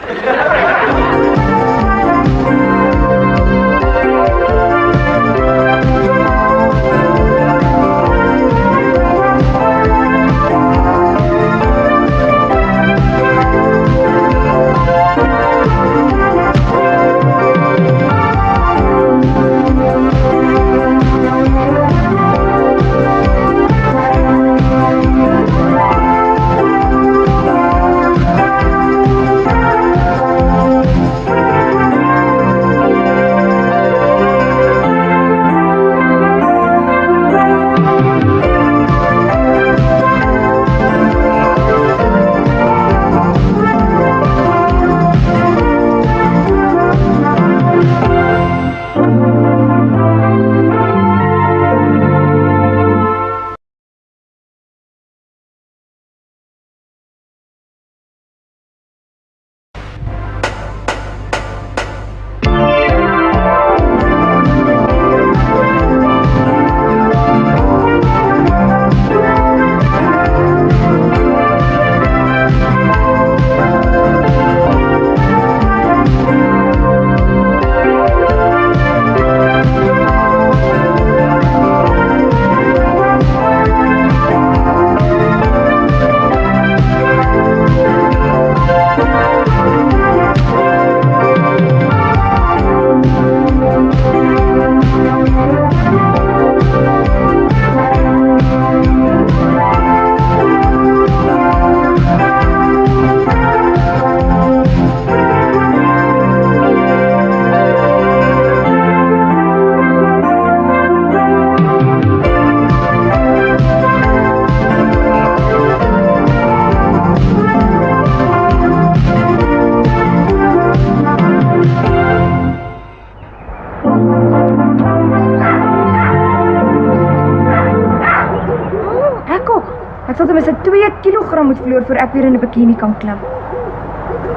sal ten minste 2 kilogram moet verloor voor ek weer in 'n bikini kan klim.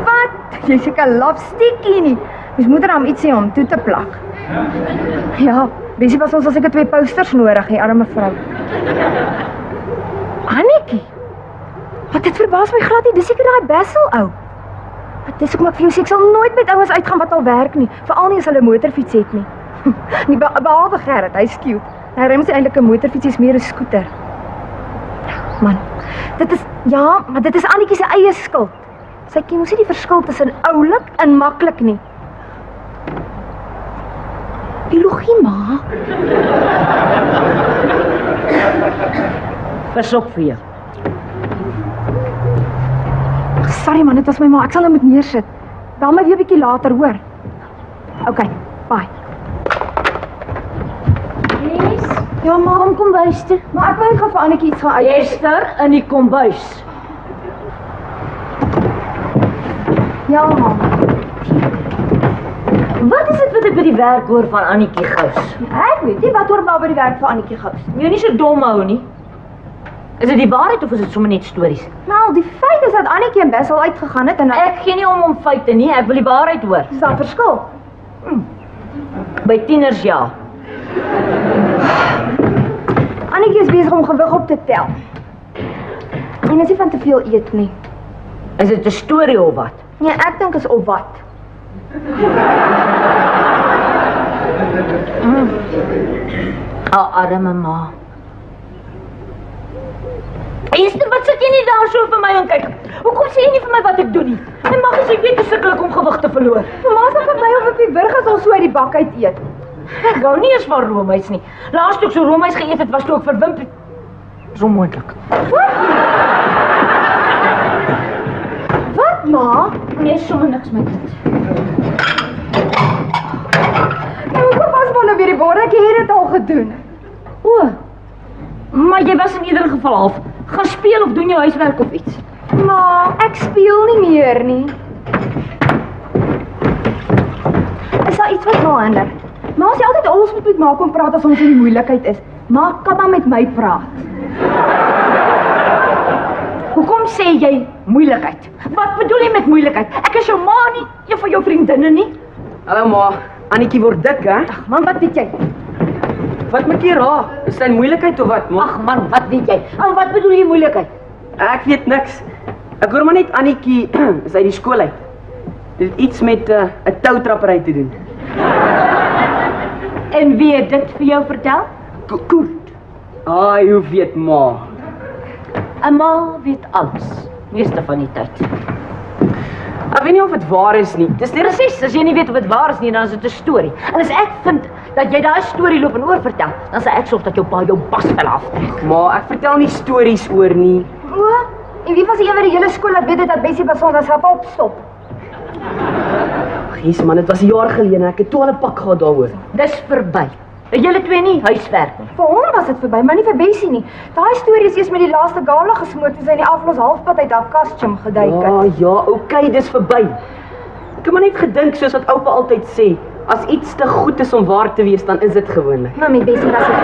Wat? Jy is seker lafstikkie nie. Ons moeder hom iets sê om toe te plak. Ja, Bessie was ons al seker 2 posters nodig, die arme vrou. Annetjie. Wat dit verbaas my glad nie, dis seker daai Basil ou. Wat dis hoekom ek vir jou sê ek sal nooit met ouens uitgaan wat al werk nie, veral nie as hulle 'n motorfiets het nie. Nie behalwe Gerrit, hy's cute. Hy ry mos eintlik 'n motorfiets, is meer 'n skooter. Man, maar dit is Annetjie se eie skuld. Sy ken mos nie die verskil tussen oulik en maklik nie. Biologie, ma. Pas op vir jou. Sorry man, dit was my ma. Ek sal nou moet neersit. Bel my weer 'n bietjie later, hoor. Okay, bye. Yes. Ja, ma, kom bys toe. Maar ek wil net gou vir Annetjie iets gaan uit. Esther in die kombuis. Ja, ma. Wat is dit wat ek by die werk hoor van Annetjie Gous? Ek weet nie wat hoor maar by die werk vir Annetjie Gous. Jy nie so dom hou nie. Is dit die waarheid of is dit sommer net stories? Nou, die feit is dat Annetjie en Basil uitgegaan het en Ek gee nie om feite nie, ek wil die waarheid hoor. Is daar verskil? By tieners ja. Annetjie is besig om gewig op te tel. En is nie van te veel eet nie. Is dit 'n storie of wat? Nee, ek dink is of wat. Arme ma. Esther, wat sit jy nie daar so vir my en kyk? Hoekom sê jy nie vir my wat ek doen nie? En mag as ek weet hoe sukkel ek om gewig te verloor. Ma sê vir my of op die wurg as ons so uit die bak uit eet. Ek hou nie eens van roomys nie. Laas toe ek so roomys geëet het, was toe ek verwimp. Dis onmoontlik. Wat, ma? Nee, sommer niks met dit. Nou, hoekom was maar nou weer die bord? Ek het dit al gedoen. O, maar jy was in ieder geval half. Gaan speel of doen jou huiswerk of iets. Ma, ek speel nie meer nie. Is daar iets wat ma hinder? Ma sê altyd ons moet met ma kom praat as ons in die moeilikheid is. Ma kan maar met my praat. Hoekom sê jy moeilikheid? Wat bedoel jy met moeilikheid? Ek is jou ma nie, een van jou vriendinne nie. Hallo ma, Annetjie word dik, hè? Ag man, wat weet jy? Wat maak jy raar? Is dit 'n moeilikheid of wat, ma? Ag man, wat weet jy? En wat bedoel jy moeilikheid? Ek weet niks. Ek hoor maar net Annetjie is uit die skool uit. Dit het iets met 'n toutrappery te doen. En wie het dit vir jou vertel? Koert. Ai, hoe weet ma? 'n Ma weet alles, meeste van die tyd. Ek weet nie of dit waar is nie. Dis net Presies, as jy nie weet of dit waar is nie, dan is dit 'n storie. En as ek vind dat jy daai storie loop en oorvertel, dan sal ek sorg dat jou pa jou basvel aftrek. Ma, ek vertel nie stories oor nie. O, en wie was die een wat die hele skool laat weet het dat Bessie Basil dat self opstop? Ag, Jesus man, dit was 'n jaar gelede en ek het toe al 'n pak gehad daaroor. Dis verby. Julle twee nie huiswerk nie. Vir hom was dit verby, maar nie vir Bessie nie. Daai storie is eers met die laaste gala gesmoor toe sy in die aflos halfpad uit haar kostuum geduik het. Ja, okay, dis verby. Ek het maar net gedink soos wat oupa altyd sê, as iets te goed is om waar te wees, dan is dit gewoonlik. Maar met Bessie was dit.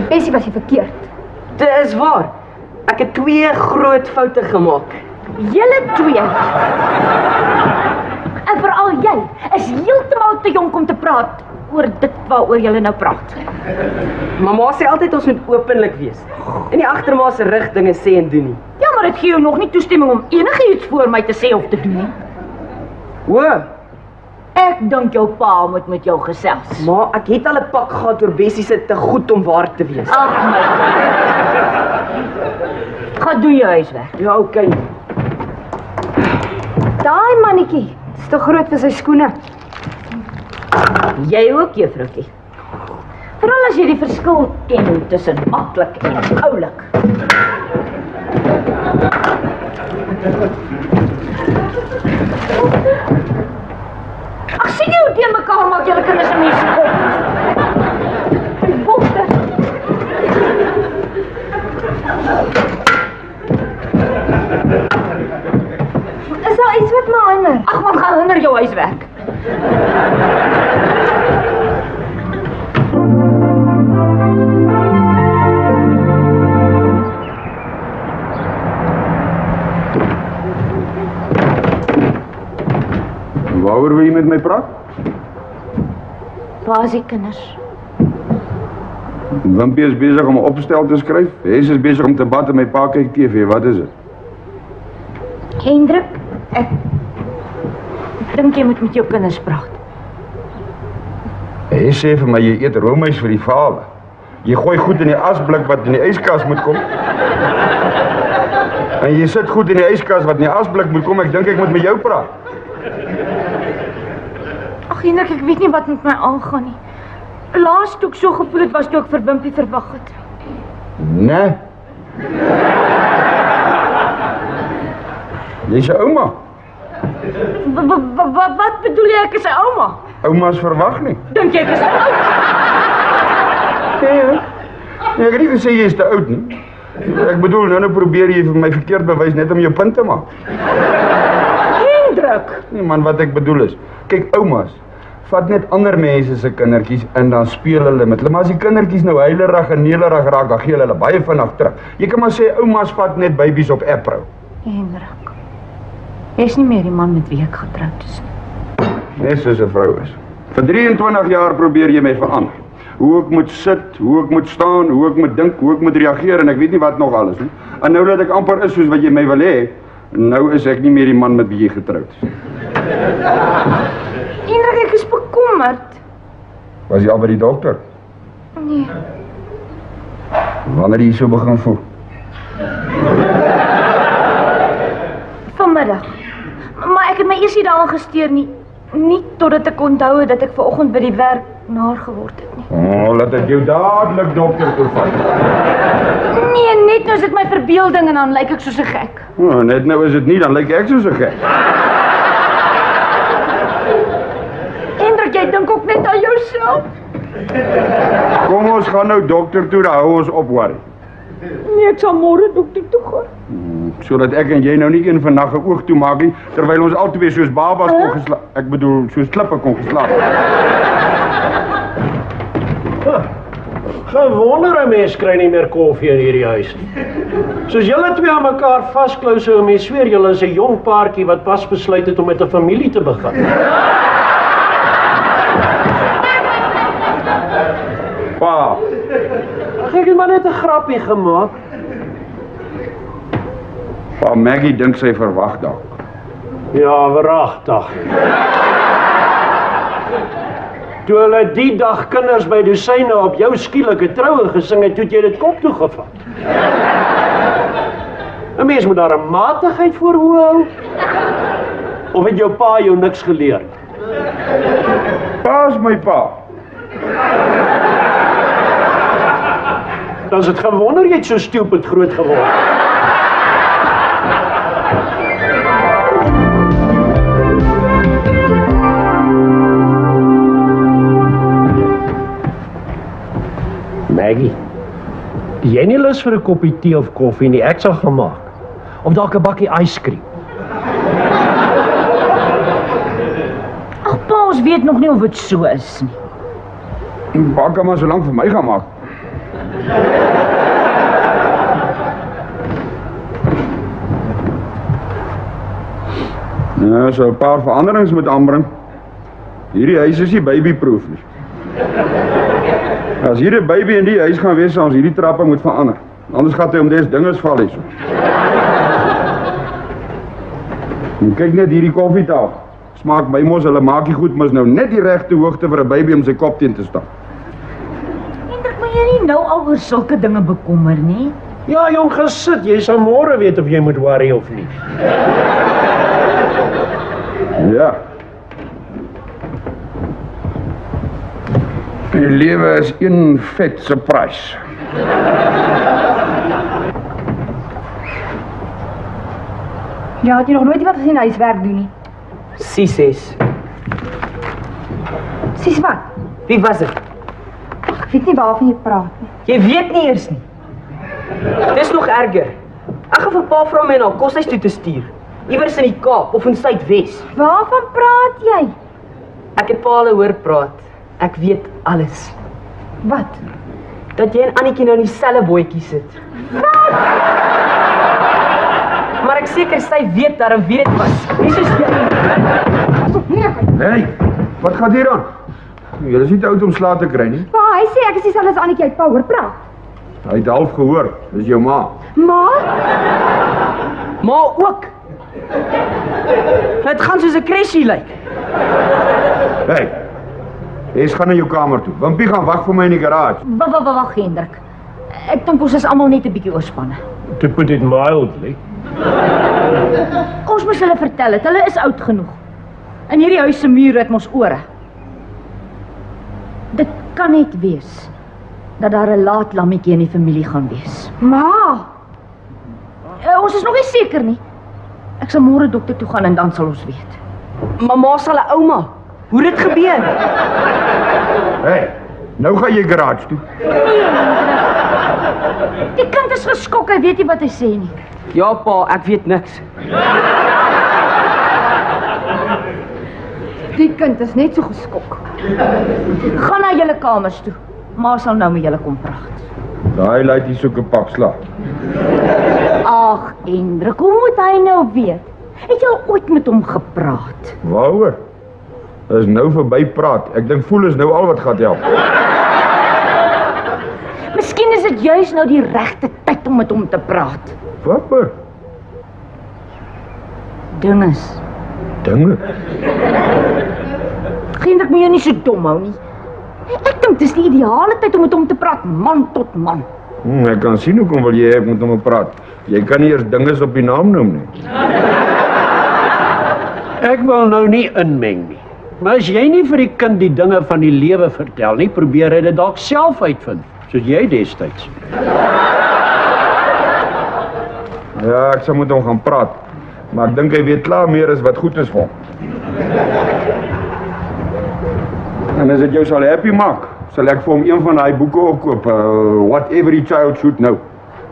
Bessie was nie verkeerd. Dit is waar. Ek het 2 groot foute gemaak. Julle twee. En veral jy is heeltemal te jonk om te praat oor dit waaroor julle nou praat. Mamma sê altyd ons moet openlik wees. En nie agter ma se rug dinge sê en doen nie. Ja, maar dit gee jou nog nie toestemming om enigiets voor my te sê of te doen nie. O, Ek dink jou pa moet met jou gesels. ma, ek het al 'n pak gehad oor Bessie se te goed om waar te wees. Ag my. Gaan doen jou huiswerk. Ja, okay. Daai mannetjie is te groot vir sy skoene. Jy ook, juffroukie. Veral as jy die verskil ken tussen maklik en oulik. Ag, sien jy hoe teen mekaar maak julle kinders en mense kop? Die botte. Is daar iets wat my hinder? Ag man, gaan hinder jou huiswerk. Waaroor wil jy met my praat? Waar is die kinders? Wimpie is besig om 'n opstel te skryf. Hes is besig om te bad en my pa kyk TV. Wat is dit? Hendrik, ek dink jy moet met jou kinders praat. Hes sê vir my jy eet roomys vir die vader. Jy gooi goed in die asblik wat in die yskas moet kom. En jy sit goed in die yskas wat in die asblik moet kom. Ek dink ek moet met jou praat. Ag Hendrik, ek weet nie wat met my aangaan nie. Laas toe ek so gevoel het was toe ek vir Wimpie verwag het. Nee. Jy's 'n ouma. Wat bedoel jy ek is 'n ouma? Ouma's verwag nie. Dink jy ek is te oud? Nee, ek het nie gesê jy is te oud nie. Ek bedoel, nou probeer jy vir my verkeerd bewys net om jou punt te maak. Hendrik! Nee man, wat ek bedoel is, kyk ouma's vat net ander mense se kindertjies en dan speel hulle met hulle. Maar as die kindertjies nou huilerig en nederig raak, dan gee hulle baie vinnig terug. Jy kan maar sê ouma's vat net babies op April. Hendrik, jy is nie meer die man met wie ek getroud is nie. Net soos 'n vrou is. Vir 23 jaar probeer jy my verander. Hoe ek moet sit, hoe ek moet staan, hoe ek moet dink, hoe ek moet reageer en ek weet nie wat nog alles nie. En nou dat ek amper is soos wat jy my wil hê, nou is ek nie meer die man met wie jy getroud is. Hendrik, ek is bekommerd. Was jy al by die dokter? Nee. Wanneer jy so begin voel? Vanmiddag. Maar ek het my eers nie daaraan gesteer nie. Nie totdat ek onthou het dat ek vanoggend by die werk naar geword het nie. Laat ek jou dadelik dokter toe vat. Nee, net nou is dit my verbeelding en dan lyk ek soos 'n gek. Net nou is dit nie, dan lyk ek soos 'n gek. Hendrik, jy dink ook net aan jouself. Kom ons gaan nou dokter toe, dan hou ons op worry. Nee, ek sal môre dokter toe gaan. Sodat ek en jy nou nie een van nag 'n oog toe maak nie, terwyl ons albei soos babas kon geslaap. Ek bedoel, soos klippe kon geslaap. Gewonder 'n mens kry nie meer koffie in hierdie huis nie. Soos julle twee aan mekaar vasklou, so 'n mens sweer julle is 'n jong paartjie wat pas besluit het om met 'n familie te begin. Pa, Ek het maar net 'n grappie gemaak. Pa, Maggie dink sy verwag dalk. Ja, wragtig. Toe hulle die dag kinders by dosyne op jou skielike troue gesing het, toe jy dit kop toe gevat. 'n Mens moet daar 'n matigheid voor hou. Of het jou pa jou niks geleer? Pa is my pa. Dan is dit gewonder jy het so stupid groot geword. Maggie, jy nie lus vir 'n koppie tee of koffie nie, ek sal gaan maak. Of dalk 'n bakkie ijskream. Ag pa, ons weet nog nie of dit so is nie. Pa kan maar so lank vir my gaan maak. Nou, so 'n paar veranderings moet aanbring. Hierdie huis is nie babyproof nie. As hier 'n baby in die huis gaan wees, sal ons hierdie trappe moet verander. Anders gaan hy om des dinges val hierso. En kyk net hierdie koffietafel. Smaak my mos, hulle maak die goed mos nou net die regte hoogte vir 'n baby om sy kop teen te staan. Hendrik, moet jy nie nou al oor sulke dinge bekommer nie? Ja, jong, gesit, jy sal môre weet of jy moet worry of nie. Ja. Die lewe is een vet surprise. Ja, het jy nog nooit iemand gesien huiswerk doen nie? Sies. Sies wat? Wie was dit? Ag, ek weet nie waarvan jy praat nie. Jy weet nie eers nie. Dis nog erger. Ek gaan vir pa vra my na koshuis toe te stuur. Iewers in die Kaap of in Suidwes. Waarvan praat jy? Ek het pa hulle hoor praat. Ek weet alles. Wat? Dat jy en Annetjie nou in dieselfde bootjie sit. Wat? Maar ek seker sy weet daarom wie dit was. Nie soos jy. Nee, Hey, wat gaan hier aan? Jy is nie te oud om slaap te kry nie. Pa, hy sê ek is dieselfde as Annetjie uit Power praat. Hy het half gehoor, dis jou ma. Ma? Ma ook. Het gaan soos 'n crashie lyk. Hey, jy gaan na jou kamer toe. Wimpie gaan wag vir my in die garage. Wag, Hendrik. Ek dink ons is almal net 'n bietjie oorspanne. To put it mildly. Ons moet hulle vertel het, hulle is oud genoeg. In hierdie huis se mure het mos ore. Dit kan net wees dat daar 'n laat lammetjie in die familie gaan wees. Ma! Ons is nog nie seker nie. Ek sal môre dokter toe gaan en dan sal ons weet. Mamma sal 'n ouma. Hoe het dit gebeur? Hey, nou gaan jy garage toe. Die kind is geskok, hy weet nie wat hy sê nie. Ja pa, ek weet niks. Die kind is net so geskok. Gaan na julle kamers toe. Ma sal nou met julle kom praat. Daai laat jy soek 'n pak slaag. Ag, Hendrik, hoe moet hy nou weet? Het jy al ooit met hom gepraat? Waaroor? Is nou verby praat. Ek dink voel is nou al wat gaan help. Miskien is dit juis nou die regte tyd om met hom te praat. Wat maar? Dinges. Dinge? Hendrik, moet jy nie so dom hou nie. Ek dink dis die ideale tyd om met hom te praat, man tot man. Ek kan sien hoekom wil jy hê ek moet hom praat. Jy kan nie eers dinges op die naam noem nie. Ek wil nou nie inmeng nie. Maar as jy nie vir die kind die dinge van die lewe vertel nie, probeer hy dit dalk self uitvind, soos jy destyds. Ja, ek sal met hom gaan praat. Maar ek dink hy weet klaar meer as wat goed is vir hom. En as dit jou sal happy maak, sal ek vir hom een van daai boeke opkoop, What Every Child Should Know.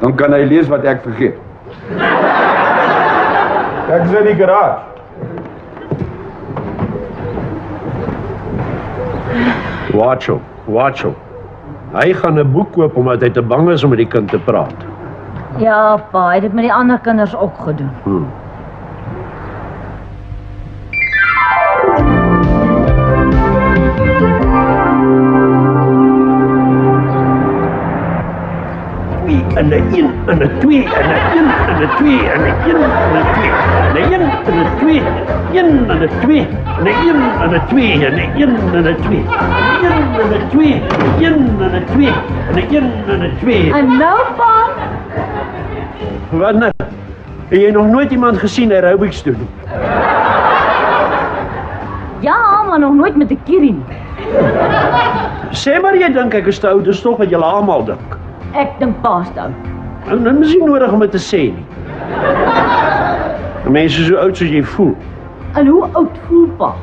Dan kan hy lees wat ek vergeet. Ek is in die garage. Watch hom. Hy gaan 'n boek koop omdat hy te bang is om met die kind te praat. Ja, pa, hy het dit met die ander kinders ook gedoen. En 'n 1 en 'n 2 en 'n 1 en 'n 2 en 'n 1 en 'n 2 en 'n 1 en 'n 2 1 en 'n 2 en 'n 1 en 'n 2 en 'n 1 en 'n 2 1 en 'n 2 1 en 'n 2 en 'n 1 en 'n 2. En nou, pa? Wat nou? Het jy nog nooit iemand gesien aerobics doen? Ja, maar nog nooit met 'n kierie nie. Sê maar jy dink ek is te oud, dis tog wat julle almal dink. Ek dink pa's te oud. Nou is nie nodig om dit te sê nie. Mense so oud soos jy voel. En hoe oud voel pa?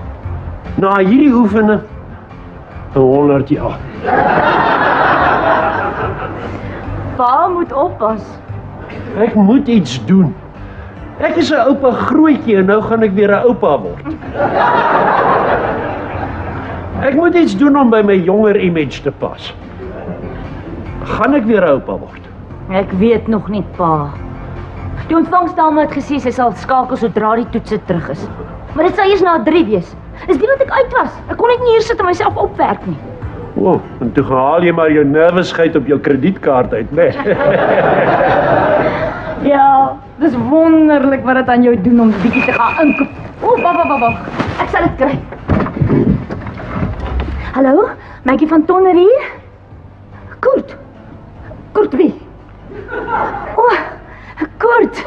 Na hierdie oefening 100 jaar. Pa moet oppas. Ek moet iets doen. Ek is 'n oupa grootjie en nou gaan ek weer 'n oupa word. Ek moet iets doen om by my jonger image te pas. Gaan ek weer 'n oupa word? Ek weet nog nie, pa. Die ontvangsdame het gesê sy sal skakel sodra die toetse terug is. Maar dit sal eers na 3 wees. Dis nie dat ek uit was. Ek kon net nie hier sit en myself opwerk nie. O, en toe haal jy maar jou nervusheid op jou kredietkaart uit, né? Ja, dis wonderlik wat dit aan jou doen om bietjie te gaan inkoop. O, wag. Ek sal dit kry. Hallo, Maggie van Tonner hier? Kurt wie? O, Kurt.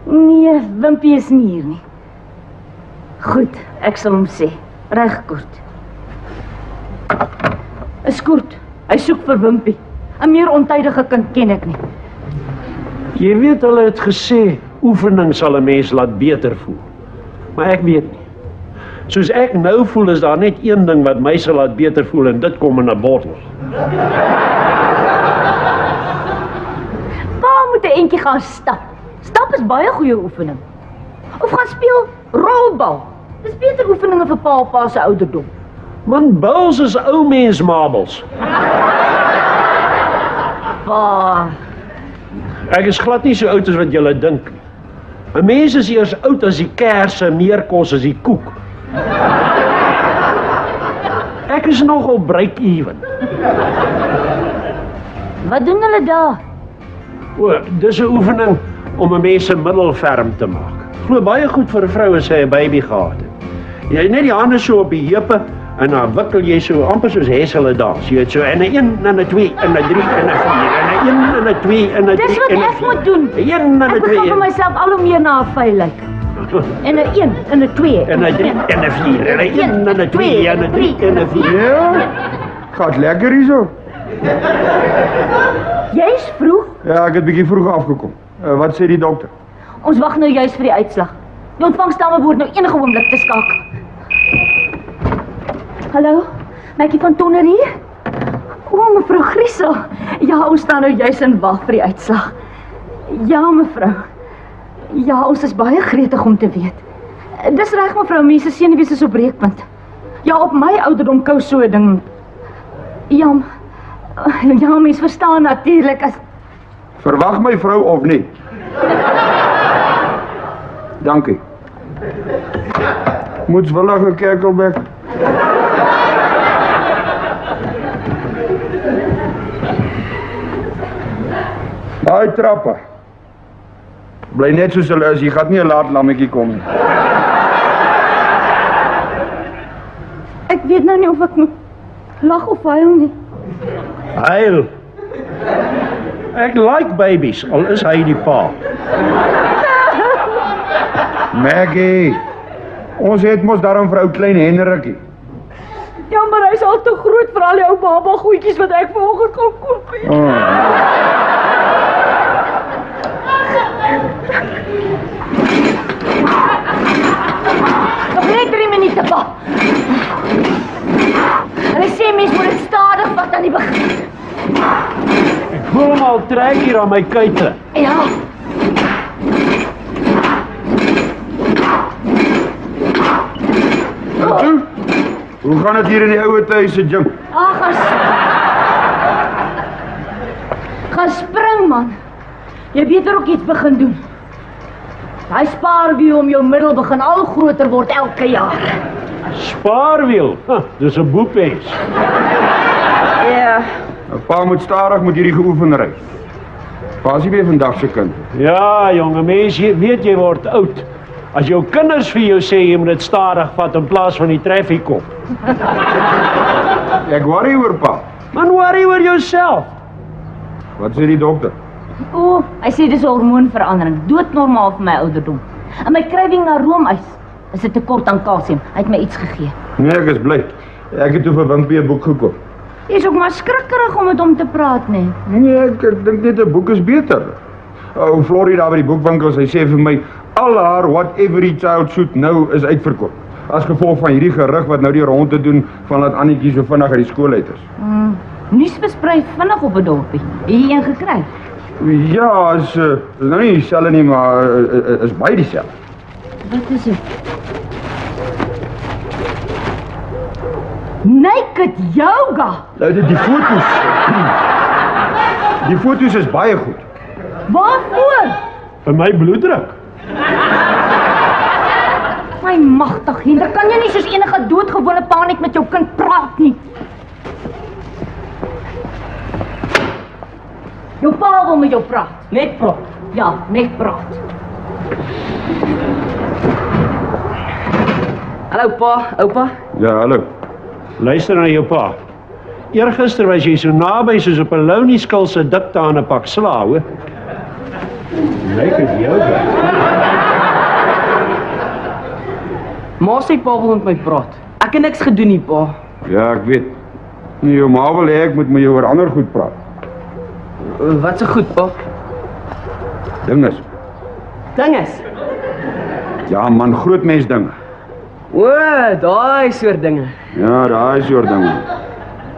Nee, Wimpie is nie hier nie. Goed, ek sal hom sê. Reg, Kurt. Is Kurt. Hy soek vir Wimpie. 'n meer ontydige kind ken ek nie. Jy weet hulle het gesê oefening sal 'n mens laat beter voel. Maar ek weet nie. Soos ek nou voel is daar net een ding wat my sal laat beter voel en dit kom in 'n bottel. Pa moet 'n entjie gaan stap. Stap is baie goeie oefening. Of gaan speel rolbal. Dis beter oefeninge vir pa se ouderdom. Man, buls is ou mens marbles. Pa. Ek is glad nie so oud as wat julle dink nie. 'n Mens is eers oud as die kers en meer kos as die koek. is nogal break-even. Wat doen hulle daar? O, dis 'n oefening om 'n mens se middel ferm te maak. Glo baie goed vir 'n vrou as sy 'n baby gehad het. Jy het net die hande so op die heupe en dan wikkel jy so amper soos Hessele dans. Jy het so en 'n 1 en 'n 2 en 'n 3 en 'n 4 en 'n 1 en 'n 2 en 'n 3 en 'n 4. Dis wat ek moet doen. 'n 1 en 'n 2. Ek begin vir myself al hoe meer na 'n vyl lyk. En 'n 1 en 'n 2 en 'n 3 en 'n 4 en 'n 1 en 'n 2 en 'n 3 en 'n 4. Ja, gaat lekker hierso. Jy's vroeg. Ja, ek het bietjie vroeg afgekom. Wat sê die dokter? Ons wag nou juis vir die uitslag. Die ontvangsdame behoort nou enige oomblik te skakel. Hallo, Maatjie van Tonner hier? O, mevrou Griesel. Ja, ons staan nou juis in wag vir die uitslag. Ja, mevrou. Ja, ons is baie gretig om te weet. Dis reg, mevrou, mense senuwees is op breekpunt. Ja, op my ouderdom kou so 'n ding. Ja, mens verstaan natuurlik as... Verwag my vrou of nie? Dankie. Moetswillige kerkelbek. Daai trappe. Bly net soos hulle is, jy gaan nie 'n laat lammetjie kom nie. Ek weet nou nie of ek moet lag of huil nie. Huil. Ek like babies, al is hy die pa. Maggie, ons het mos daarom vir ou klein Henrikie. Ja, maar hy's al te groot vir al die ou baba goedjies wat ek vanoggend gaan koop. Nog net 3 minute, pa. Hulle sê mens moet dit stadig vat aan die begin. Ek voel hom al trek hier aan my kuite. Ja. En toe? Hoe gaan dit hier in die ouwe thuis se gym? Ag, gaan spring, man. Jy beter ook iets begin doen. Hy spaarwiel om jou middel begin al groter word elke jaar. Spaarwiel? Dis 'n boepens. Ja. 'n Pa moet stadig met hierdie geoefen ry. Pa is nie meer vandag se kind. Ja, jonge mens, jy weet jy word oud. As jou kinders vir jou sê jy moet dit stadig vat in plaas van die traffiekop. Ek worry oor pa. Man, worry oor jouself. Wat sê die dokter? O, hy sê dis 'n hormoonverandering, doodnormaal vir my ouderdom. En my krywing na roomys is 'n tekort aan kalsium. Hy het my iets gegee. Nee, ek is bly. Ek het toe vir Wimpie 'n boek gekoop. Jy's ook maar skrikkerig om met hom te praat, nee. Nee, ek dink net 'n boek is beter. Ou Florida by die boekwinkel, hy sê vir my al haar What Every Child Should Know is uitverkoop. As gevolg van hierdie gerug wat nou die rond te doen van dat Annetjie so vinnig uit die skool uit is. Nuus versprei vinnig op 'n dorpie. Het jy een gekry? Ja, is nou nie dieselfde nie, maar is baie dieselfde. Wat is dit? Naked yoga. Nou die foto's. Die foto's is baie goed. Waarvoor? Vir my bloeddruk. My magtig, Hendrik, kan jy nie soos enige doodgewone pa net met jou kind praat nie? Jou pa wil met jou praat. Net praat. Ja, net praat. Hallo pa, oupa. Ja, hallo. Luister na jou pa. Eergister was jy so naby soos op 'n lounieskil se dikte aan 'n pak sla, hoor. Naked yoga. Ma sê pa wil met my praat. Ek het niks gedoen nie, pa. Ja, ek weet. Nee, jou ma wil hê ek moet met jou oor ander goed praat. Wat so goed, pa? Dinges. Dinges. Ja man, groot mens dinge. O, daai soort dinge. Ja, daai soort dinge.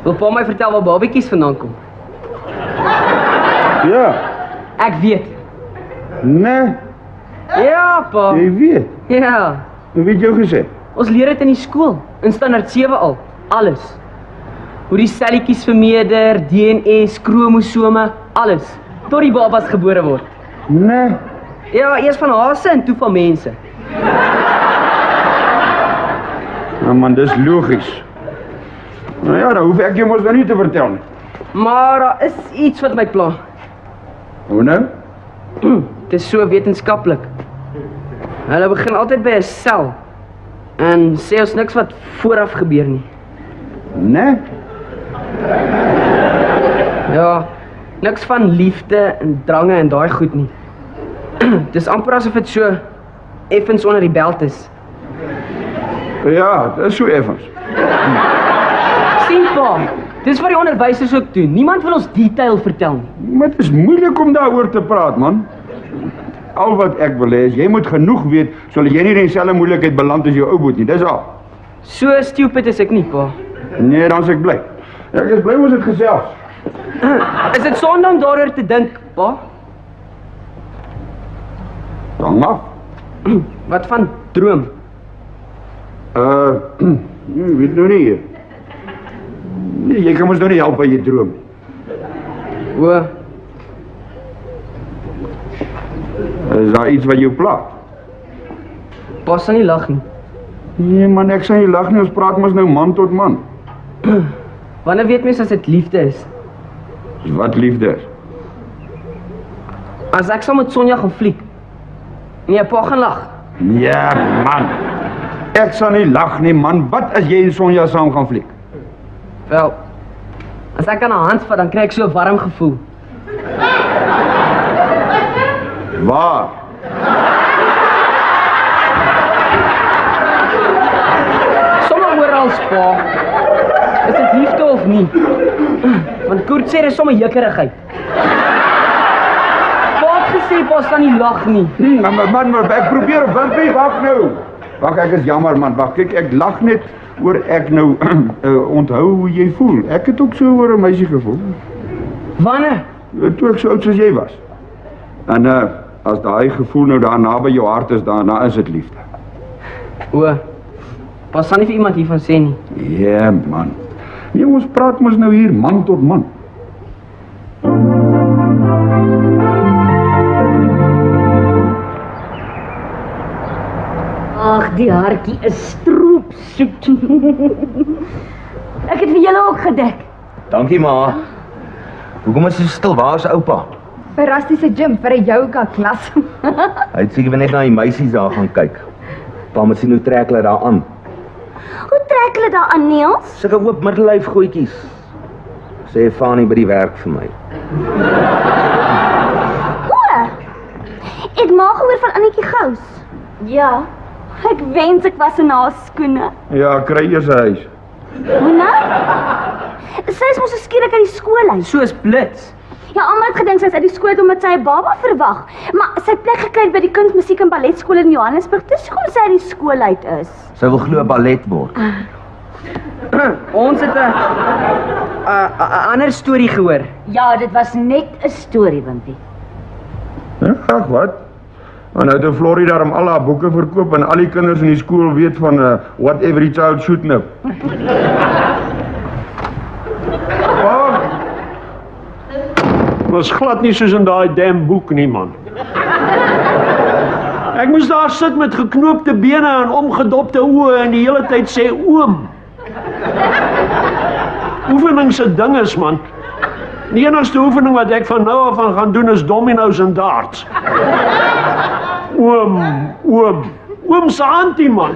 Wil pa my vertel waar babietjies vandaan kom? Ja. Ek weet. Nee. Ja, pa. Jy weet. Ja. Wie het jou gesê? Ons leer dit in die skool, in standaard 7 al. Alles. Hoe die selletjies vermeerder, DNS, kromosome, alles. Tot die babas gebore word. Nee. Ja, eers van hase en toe van mense. Ja man, dis logies. Nou ja, dan hoef ek jou mos nou nie te vertel nie. Maar daar is iets wat my pla. Hoe nou? Het is so wetenskaplik. Hulle begin altyd by 'n sel en sê ons niks wat vooraf gebeur nie. Nee? Ja, niks van liefde en drange en daai goed nie. Dis amper asof dit so effens onder die belt is. Ja, dit is so effens. Sien pa, dis wat die onderwysers ook doen. Niemand wil ons detail vertel nie. Maar het is moeilik om daaroor te praat, man. Al wat ek wil hê is, jy moet genoeg weet, sodat jy nie in dieselfde moeilikheid beland as jou ou boet nie, dis al. So stupid is ek nie, pa. Nee, dan is ek bly. Ek is bly ons het gesels. Is dit sonde om daaroor te dink, pa? Dan af. Wat van droom? Weet nou nie. Nee, jy kan ons nou nie help by jy droom. O. Is daar iets wat jou pla? Pa sal nie lag nie. Nee man, ek sal nie lag nie, ons praat mos nou man tot man. Wanneer weet mens as dit liefde is? Wat liefde is? As ek saam met Sonja gaan fliek. Nee, pa gaan lag. Ja man, ek sal nie lag nie man, wat as jy en Sonja saam gaan fliek? Wel, as ek aan haar hand vat, dan kry ek so 'n warm gevoel. Waar? Sommige oral, pa. Is dit liefde of nie? Want Koert sê dis sommer jukkerigheid. Pa het gesê pa sal nie lag nie. Man, ek probeer, Wimpie, wag nou. Wag, ek is jammer man, wag, kyk, ek lag net oor ek nou onthou hoe jy voel. Ek het ook so oor 'n meisie gevoel. Wanneer? Toe ek so oud soos jy was. En as daai gevoel nou daar naby jou hart is, dan is dit liefde. O, pa sal nie vir iemand hiervan sê nie. Ja, man. Nee, ons praat mos nou hier man tot man. Ag, die hartjie is stroopsoet. Ek het vir julle ook gedek. Dankie ma. Hoekom is jy so stil? Waar is oupa? By Rusty se gym vir 'n yoga klas. Hy het seker net na die meisies daar gaan kyk. Pa moet sien hoe trek hulle daar aan. Hoe trek hulle daar aan, Niels? Sulke oop middellyf goetjies. Sê Fanie by die werk vir my. O! Het ma gehoor van Annetjie Gous? Ja. Ek wens ek was in haar skoene. Ja, kry eers 'n huis. Hoe nou? Sy is mos so skielik uit die skool uit. Soos blits. Ja, almal het gedink sy is uit die skool uit omdat sy 'n baba verwag. Maar sy het plek gekry by die kuns, musiek en balletskool in Johannesburg. Dis hoekom sy uit die skool uit is. Sy wil glo ballet word. Ons het 'n ander storie gehoor. Ja, dit was net 'n storie, Wimpie. Ja, ag wat? En nou het Florida om al haar boeke verkoop en al die kinders in die skool weet van what every child should know. Was glad nie soos in daai damn boek nie, man. Ek moes daar sit met geknoopte bene en omgedopte oë en die hele tyd sê oom. Oefening se ding is, man. Die enigste oefening wat ek van nou af aan gaan doen is domino's en darts. Oom se auntie, man.